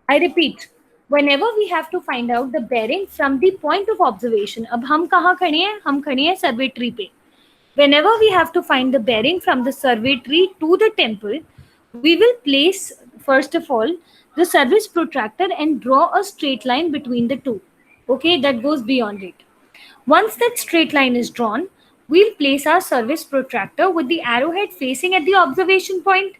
I repeat, whenever we have to find out the bearing from the point of observation, अब हम कहाँ खड़े हैं? हम खड़े हैं survey tree पे. Whenever we have to find the bearing from the survey tree to the temple, we will place, first of all, the service protractor and draw a straight line between the two. Okay, that goes beyond it. Once that straight line is drawn, we'll place our service protractor with the arrowhead facing at the observation point.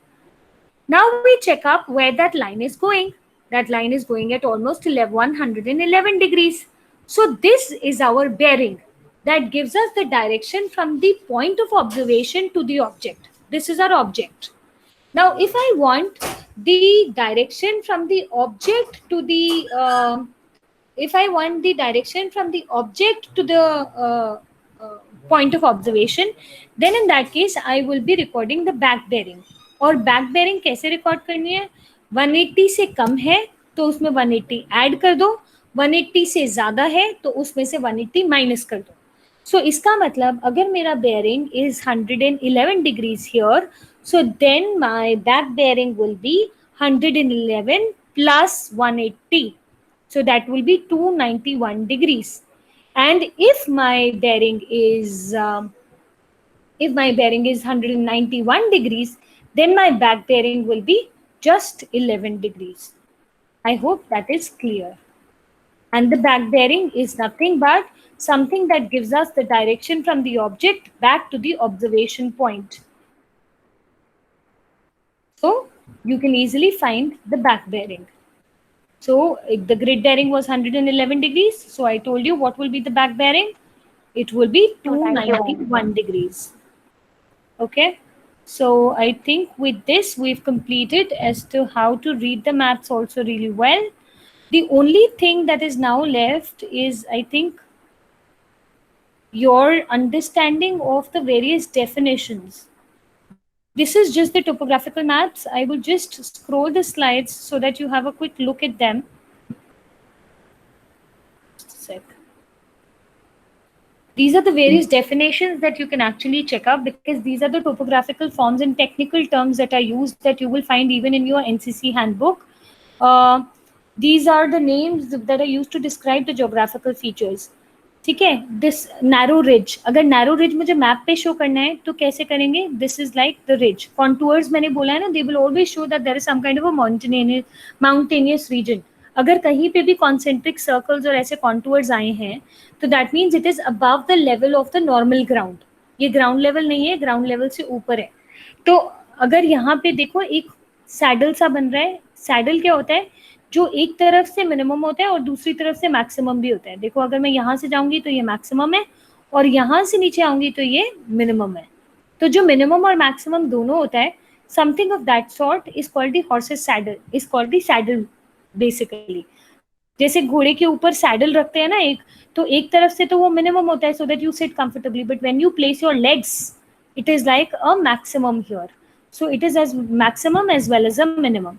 Now we check up where that line is going. That line is going at almost 111 degrees. So this is our bearing that gives us the direction from the point of observation to the object. This is our object. Now, if I want the direction from the object to the, point of observation, then in that case, I will be recording the back bearing. और back bearing कैसे record करनी है? 180 से कम है तो उसमें 180 add कर दो, 180 से ज़्यादा है तो उसमें से 180 माइनस कर दो. So इसका मतलब अगर मेरा bearing is 111 degrees here, so then my back bearing will be 111 plus 180. So that will be 291 degrees. And if my bearing is 191 degrees, then my back bearing will be just 11 degrees. I hope that is clear. And the back bearing is nothing but something that gives us the direction from the object back to the observation point. So you can easily find the back bearing. So if the grid bearing was 111 degrees, so I told you what will be the back bearing? It will be 291 degrees. Okay. So I think with this, we've completed as to how to read the maps also really well. The only thing that is now left is, I think, your understanding of the various definitions. This is just the topographical maps. I will just scroll the slides so that you have a quick look at them. Just a sec. These are the various definitions that you can actually check out, because these are the topographical forms and technical terms that are used that you will find even in your NCC handbook. These are the names that are used to describe the geographical features. ठीक है, this narrow ridge, अगर narrow ridge मुझे map पे show करना है तो कैसे करेंगे? This is like the ridge. Contours मैंने बोला है ना, they will always show that there is some kind of a mountainous region. अगर कहीं पे भी concentric circles और ऐसे contours आए हैं तो that means it is above the level of the normal ground. ये ground level नहीं है, ground level से ऊपर है. तो अगर यहाँ पे देखो एक saddle सा बन रहा है. saddle क्या होता है? जो एक तरफ से मिनिमम होता है और दूसरी तरफ से मैक्सिमम भी होता है. देखो अगर मैं यहाँ से जाऊंगी तो ये मैक्सिमम है और यहाँ से नीचे आऊंगी तो ये मिनिमम है. तो जो मिनिमम और मैक्सिमम दोनों होता है, something of that sort is called the horses saddle, is called the saddle basically. जैसे घोड़े के ऊपर सैडल रखते हैं ना एक, तो एक तरफ से तो वो मिनिमम होता है so that you sit comfortably, but when you place your legs it is like a maximum here. So it is as maximum as well as a minimum.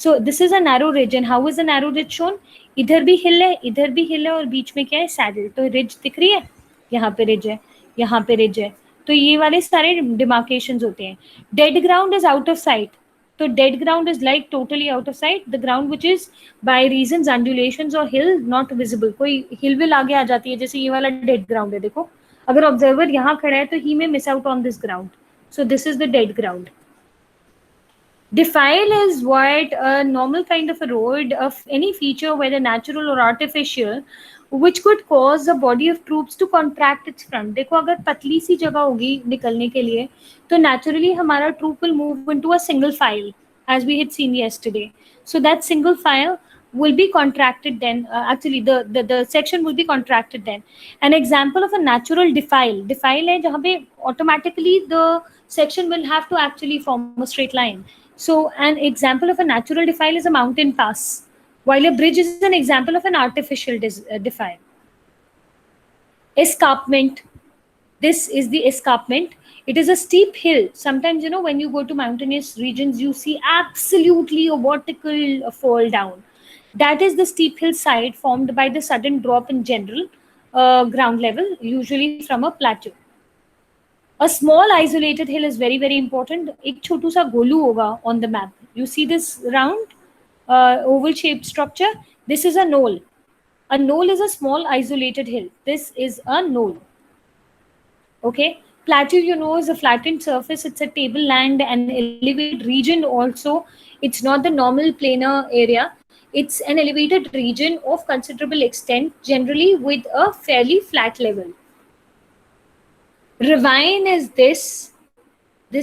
So this is a narrow ridge, and how is a narrow ridge shown? इधर भी हिल है, इधर भी हिल है और बीच में क्या है? सैडल. तो रिज दिख रही है, यहाँ पे रिज है, यहाँ पे रिज है. तो ये वाले सारे डिमार्केशंस होते हैं. Dead ground is out of sight. तो dead ground is like totally out of sight. The ground which is by reasons undulations और हिल नॉट विजिबल. कोई हिल विल आगे आ जाती है, जैसे ये वाला डेड ग्राउंड है. देखो अगर ऑब्जर्वर यहाँ खड़ा है तो ही में miss out on this ground. So this is the dead ground. Defile is what a normal kind of a road of any feature, whether natural or artificial, which could cause the body of troops to contract its front. देखो अगर पतली सी जगह होगी निकलने के लिए तो naturally हमारा troop will move into a single file as we had seen yesterday. So that single file will be contracted then. Actually, the section will be contracted then. An example of a natural defile है जहाँ पे automatically the section will have to actually form a straight line. So an example of a natural defile is a mountain pass, while a bridge is an example of an artificial defile. Escarpment. This is the escarpment. It is a steep hill. Sometimes, when you go to mountainous regions, you see absolutely a vertical fall down. That is the steep hillside formed by the sudden drop in general ground level, usually from a plateau. A small isolated hill is very very important. एक छोटू सा गोलू होगा on the map. You see this round oval shaped structure? This is a knoll. A knoll is a small isolated hill. This is a knoll. Okay. Plateau, is a flattened surface. It's a tableland and elevated region also. It's not the normal planar area. It's an elevated region of considerable extent, generally with a fairly flat level. Ravine is this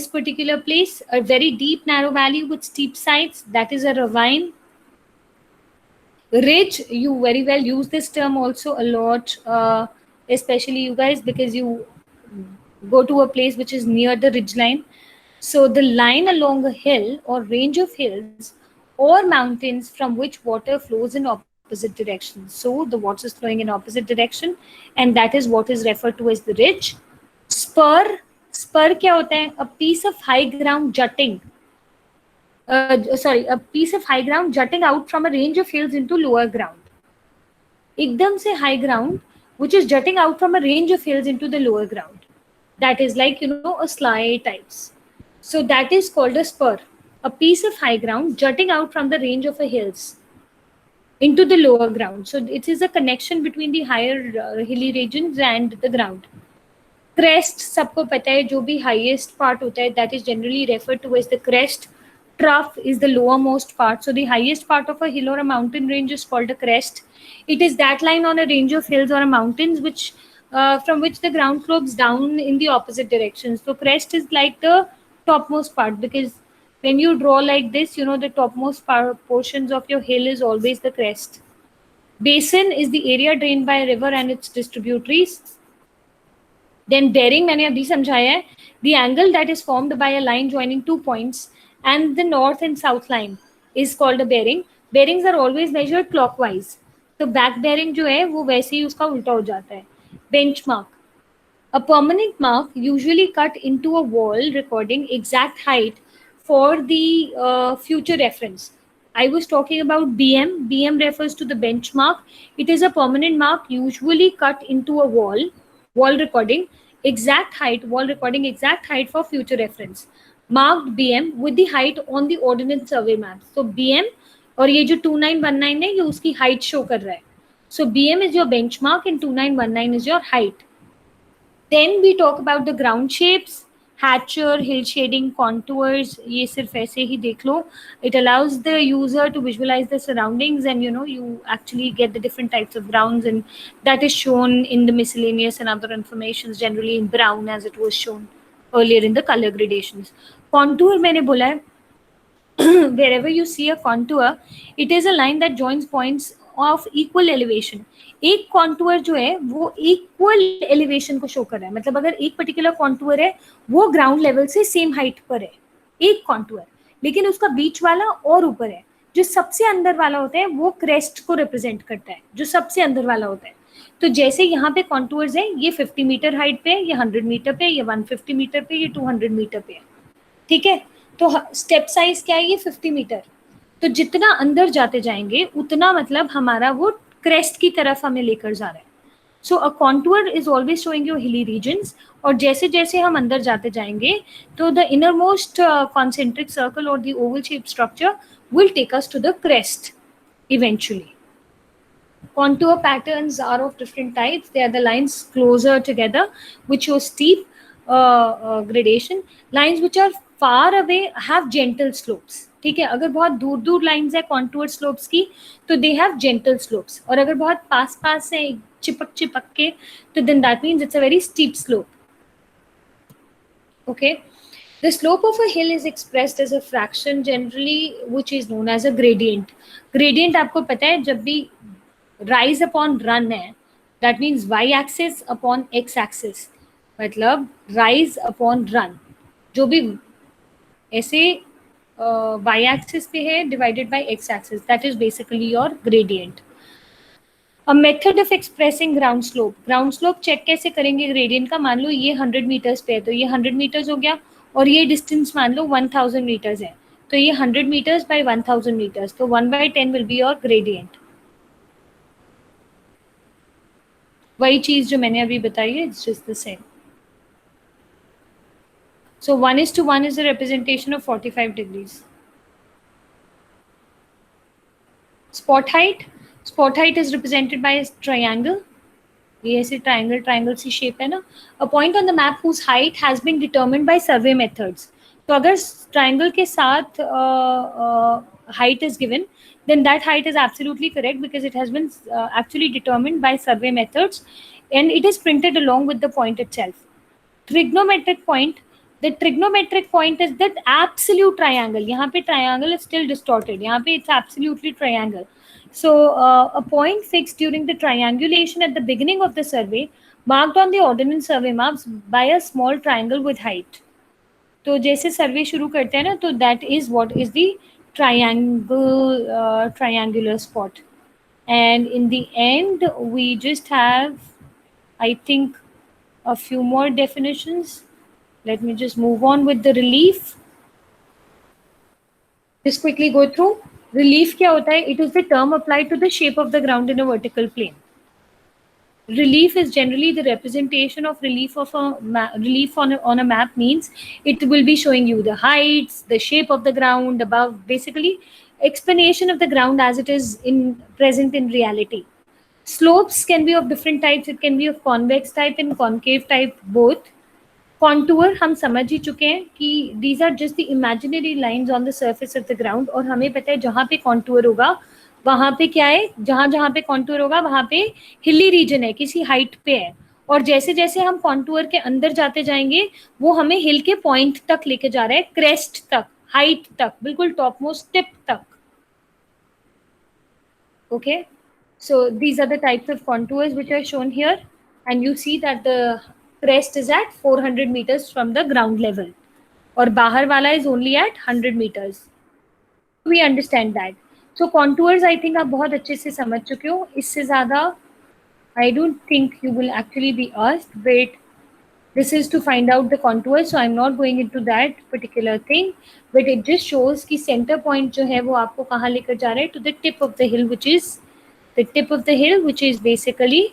particular place, a very deep narrow valley with steep sides. That is a ravine. Ridge, you very well use this term also a lot, especially you guys, because you go to a place which is near the ridge line. So the line along a hill or range of hills or mountains from which water flows in opposite directions. So the water is flowing in opposite direction, and that is what is referred to as the ridge. Spur, spur क्या होता है? A piece of high ground jutting. A piece of high ground jutting out from a range of hills into lower ground. एकदम से high ground, which is jutting out from a range of hills into the lower ground. That is like, a slide types. So that is called a spur. A piece of high ground jutting out from the range of a hills into the lower ground. So it is a connection between the higher hilly regions and the ground. Crest, सबको पता है जो भी highest part होता है, that is generally referred to as the crest. Trough is the lowermost part. So the highest part of a hill or a mountain range is called a crest. It is that line on a range of hills or mountains which from which the ground slopes down in the opposite direction. So crest is like the topmost part, because when you draw like this, the topmost portions of your hill is always the crest. Basin is the area drained by a river and its distributaries. Then bearing, मैंने अभी समझाया है, the angle that is formed by a line joining two points and the north and south line is called a bearing. Bearings are always measured clockwise. तो back bearing जो है वो वैसे ही उसका उल्टा हो जाता है. Benchmark, a permanent mark usually cut into a wall recording exact height for the future reference. I was talking about BM. BM refers to the benchmark. It is a permanent mark usually cut into a wall recording exact height for future reference. Marked BM with the height on the ordnance survey map. So BM और ये जो 2919 है ये उसकी height show कर रहा है. So BM is your benchmark and 2919 is your height. Then we talk about the ground shapes, hatcher, hill shading, contours. ये सिर्फ ऐसे ही देख लो. It allows the user to visualize the surroundings, and you actually get the different types of grounds, and that is shown in the miscellaneous and other informations, generally in brown as it was shown earlier in the color gradations. Contour मैंने बोला है, wherever you see a contour, it is a line that joins points of equal elevation. एक contour जो है वो equal elevation को show कर रहा है. मतलब अगर एक पर्टिकुलर कॉन्टूर है वो ग्राउंड लेवल से सेम हाइट पर है एक कॉन्टूर, लेकिन उसका बीच वाला और ऊपर है. जो सबसे अंदर वाला होता है वो क्रेस्ट को रिप्रेजेंट करता है, जो सबसे अंदर वाला होता है. तो जैसे यहाँ पे कॉन्टूर्स है, ये 50 मीटर हाइट पे है, ये 100 मीटर पे, ये 150 मीटर पे, ये 200 मीटर पे है. ठीक है, तो स्टेप साइज क्या है, ये 50 मीटर. तो जितना अंदर जाते जाएंगे उतना मतलब हमारा वो क्रेस्ट की तरफ हमें लेकर जा रहा है. So a contour is always showing your hilly regions, और जैसे जैसे हम अंदर जाते जाएंगे तो the inner most concentric circle और the oval shape structure will take us to the crest eventually. Contour patterns are of different types. They are the lines closer together which show steep gradation, lines which are far away have gentle slopes, ठीक है, अगर बहुत दूर दूर lines है contour slopes की तो they have gentle slopes, और अगर बहुत पास पास है चिपक चिपक के तो then that means it's a very steep slope. Okay, the slope of a hill is expressed as a fraction generally which is known as a gradient. Gradient आपको पता है जब भी rise upon run है that means y axis upon x axis, मतलब rise upon run जो भी ऐसे y axis पे है divided by x axis, that is basically your gradient. A method of expressing ground slope. Ground slope check कैसे करेंगे gradient का? मान लो ये 100 मीटर्स पे है तो ये 100 मीटर्स हो गया, और ये डिस्टेंस मान लो 1000 मीटर्स है तो ये 100 मीटर्स बाय 1000 मीटर्स, तो 1/10 विल बी योर ग्रेडियंट. वही चीज जो मैंने अभी बताई है, it's just the same. So 1:1 is a representation of 45 degrees. Spot height. Spot height is represented by a triangle. ये ऐसे ट्राइंगल सी शेप है ना. A point on the map whose height has been determined by survey methods. तो अगर triangle के साथ height is given then that height is absolutely correct because it has been actually determined by survey methods and it is printed along with the point itself. Trigonometric point. The trigonometric point is that absolute triangle. यहाँ पे triangle is still distorted. यहाँ पे it's absolutely triangle. So a point fixed during the triangulation at the beginning of the survey marked on the ordnance survey maps by a small triangle with height. तो जैसे सर्वे शुरू करते हैं ना तो that is what is the triangular spot. And in the end we just have, I think, a few more definitions. Let me just move on with the relief. Just quickly go through. Relief क्या होता है? It is the term applied to the shape of the ground in a vertical plane. Relief is generally the representation of relief of a relief on a map, means it will be showing you the heights, the shape of the ground above, basically explanation of the ground as it is in present in reality. Slopes can be of different types. It can be of convex type and concave type both. Contour हम समझ ही चुके हैं कि these are just the imaginary lines on the surface of the ground, और हमें पता है जहाँ पे कॉन्टूर होगा वहाँ पे क्या है, जहाँ जहाँ पे कॉन्टूर होगा वहाँ पे हिली रीजन है, किसी हाइट पे है, और जैसे जैसे हम कॉन्टूर के अंदर जाते जाएंगे वो हमें हिल के पॉइंट तक लेके जा रहा है, क्रेस्ट तक, हाइट तक, बिल्कुल टॉप मोस्ट टिप तक. Okay, so these are the types of contours which are shown here, and you see that the crest is at 400 meters from the ground level, और बाहर वाला is only at 100 meters. We understand that. So contours I think आप बहुत अच्छे से समझ चुके हो. इससे ज़्यादा I don't think you will actually be asked, but this is to find out the contours, so I'm not going into that particular thing, but it just shows कि center point जो है वो आपको कहाँ लेकर जा रहा है, to the tip of the hill, which is the tip of the hill, which is basically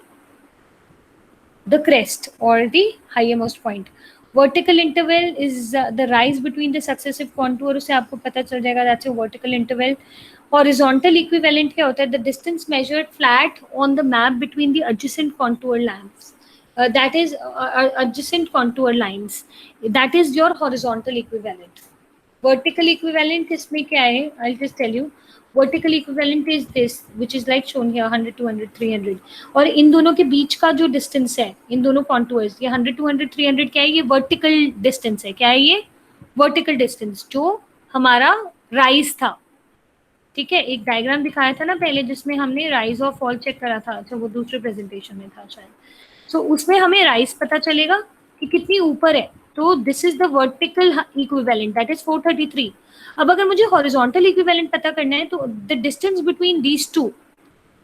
the crest or the highermost point. Vertical interval is the rise between the successive contour, उसे आपको पता चल जाएगा, that's a vertical interval. Horizontal equivalent क्या होता है? The distance measured flat on the map between the adjacent contour lines. That is adjacent contour lines. That is your horizontal equivalent. Vertical equivalent इसमें क्या है? I'll just tell you. Vertical equivalent is this, which is like shown here, 100, 200, 300. और इन दोनों के बीच का जो distance है, इन दोनों contours, ये 100, 200, 300 क्या है? ये vertical distance है. क्या है ये? Vertical distance जो हमारा rise था. ठीक है, एक डायग्राम दिखाया था ना पहले जिसमें हमने राइज और फॉल चेक करा था. अच्छा, वो दूसरे प्रेजेंटेशन में था शायद. सो उसमें हमें राइज पता चलेगा कि कितनी ऊपर है, तो this is the vertical equivalent, that is 433. अब अगर मुझे हॉरिजॉन्टल इक्विवेलेंट पता करना है तो the distance between these two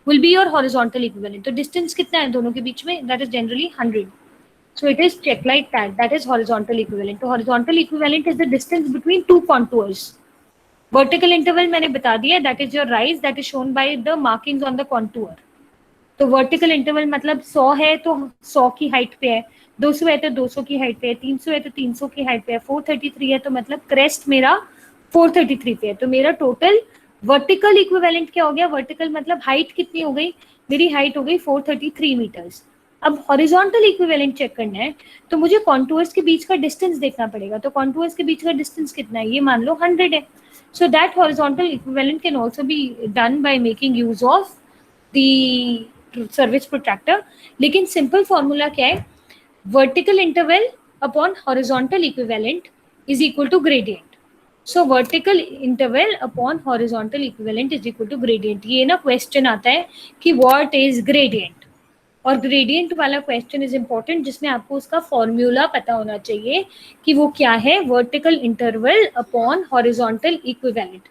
will be your horizontal equivalent. तो डिस्टेंस कितना है दोनों के बीच में? That is generally 100. So it is checked like that. That is horizontal equivalent. So horizontal equivalent is the distance between two contours. Vertical interval मैंने बता दिया, that is your rise, that is shown by the markings on the contour. तो vertical interval मतलब 100 है तो 100 की height पे है, 200 है तो 200 की हाइट पे है, 300 है तो 300 की हाइट पे है, 433 है तो मतलब क्रेस्ट मेरा 433 पे है. तो मेरा टोटल वर्टिकल इक्विवेलेंट क्या हो गया? वर्टिकल मतलब हाइट कितनी हो गई? मेरी हाइट हो गई 433 मीटर्स. अब हॉरिजॉन्टल इक्विवेलेंट चेक करना है तो मुझे कॉन्टूर्स के बीच का डिस्टेंस देखना पड़ेगा, तो कॉन्टूर्स के बीच का डिस्टेंस कितना है, ये मान लो 100 है. So that horizontal equivalent can also be done by making use of the service protractor. लेकिन सिंपल फॉर्मूला क्या है, vertical interval upon horizontal equivalent is equal to gradient. So vertical interval upon horizontal equivalent is equal to gradient. ये ना question आता है कि what is gradient, और gradient वाला क्वेश्चन इज इंपॉर्टेंट जिसमें आपको उसका फॉर्मूला पता होना चाहिए कि वो क्या है. Vertical interval upon horizontal equivalent.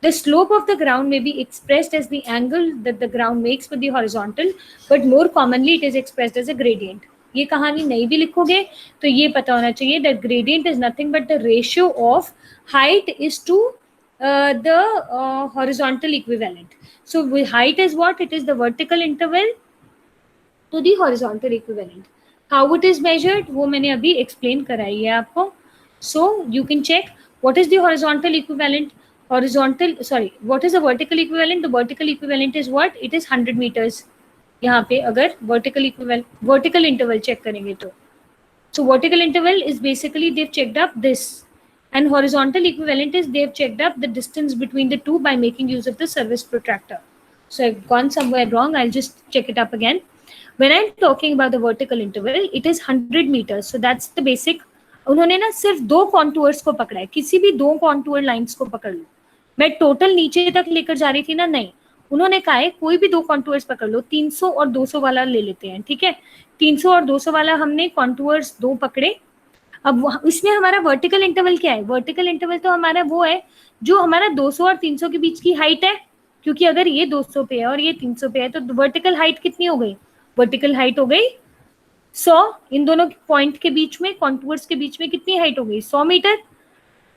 The slope of the ground may be expressed as the angle that the ground makes with the horizontal, but more commonly it is expressed as a gradient. ये कहानी नहीं भी लिखोगे तो ये पता होना चाहिए that gradient is nothing but the ratio of height is to the horizontal equivalent. So height is what? It is the vertical interval to the horizontal equivalent. How it is measured वो मैंने अभी explain कराई है आपको. So you can check what is the horizontal equivalent. What is the vertical equivalent? The vertical equivalent is what? It is 100 meters. यहाँ पे अगर vertical interval check करेंगे तो. So vertical interval is basically they've checked up this, and horizontal equivalent is they've checked up the distance between the two by making use of the service protractor. So I've gone somewhere wrong. I'll just check it up again. When I'm talking about the vertical interval, it is 100 meters. So that's the basic. उन्होंने ना सिर्फ दो contours को पकड़ा है, किसी भी दो कॉन्टूर लाइंस को पकड़ लो. मैं टोटल नीचे तक लेकर जा रही थी ना, नहीं, उन्होंने कहा है कोई भी दो कॉन्टूर्स पकड़ लो. 300 और 200 वाला ले लेते हैं, ठीक है. 300 और 200 वाला हमने कॉन्टूर्स दो पकड़े. अब इसमें हमारा वर्टिकल इंटरवल क्या है? वर्टिकल इंटरवल तो हमारा वो है जो हमारा 200 और 300 के बीच की हाइट है, क्योंकि अगर ये 200 पे है और ये 300 पे है तो वर्टिकल हाइट कितनी हो गई? वर्टिकल हाइट हो गई 100. इन दोनों पॉइंट के बीच में, कॉन्टूर्स के बीच में कितनी हाइट हो गई? 100 मीटर.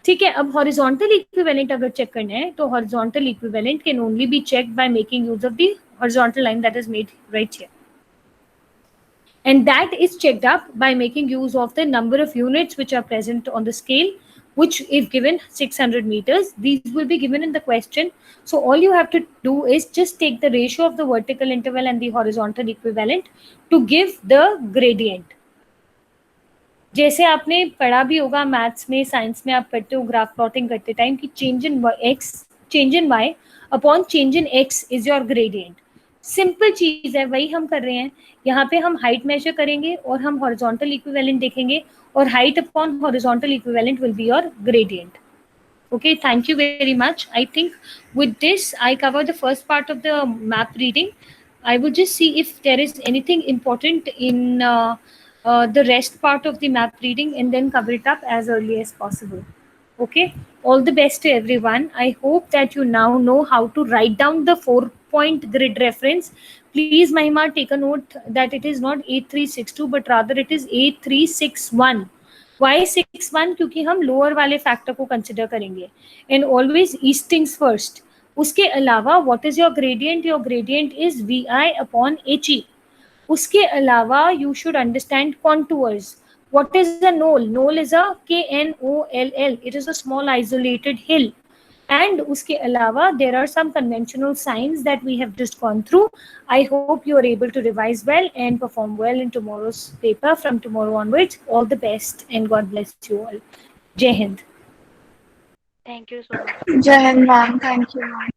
ठीक है. अब हॉरिजॉन्टल इक्विवेलेंट अगर चेक करना है तो horizontal equivalent can only be checked by making use of the horizontal line that is made right here, and that is checked up by making use of the number of units which are present on the scale, which if given 600 meters, these will be given in the question. So all you have to do is just take the ratio of the vertical interval and the horizontal equivalent to give the gradient. जैसे आपने पढ़ा भी होगा maths में, science में आप करते हो ग्राफ प्लॉटिंग करते टाइम कि change in y upon change in x is your gradient. Simple चीज है, वही हम कर रहे हैं. यहाँ पे हम हाइट मेजर करेंगे और हम हॉरिजॉन्टल इक्विवेलेंट देखेंगे, और height upon horizontal equivalent will be your gradient. Okay, thank you very much. I think with this I covered the first part of the map reading. I will just see if there is anything important in the rest part of the map reading and then cover it up as early as possible. Okay, all the best to everyone. I hope that you now know how to write down the 4-point grid reference. Please Mahima, take a note that it is not 8362 but rather it is 8361. Why 61? क्योंकि हम lower वाले factor को consider करेंगे. And always east things first. उसके अलावा what is your gradient? Your gradient is VI upon HE. उसके अलावा you should understand contours. What is a knoll? Knoll is a KNOLL. It is a small isolated hill. And उसके अलावा there are some conventional signs that we have just gone through. I hope you are able to revise well and perform well in tomorrow's paper from tomorrow onwards. All the best and God bless you all. Jai Hind. Thank you so much. Jai Hind, ma'am. Thank you, ma'am.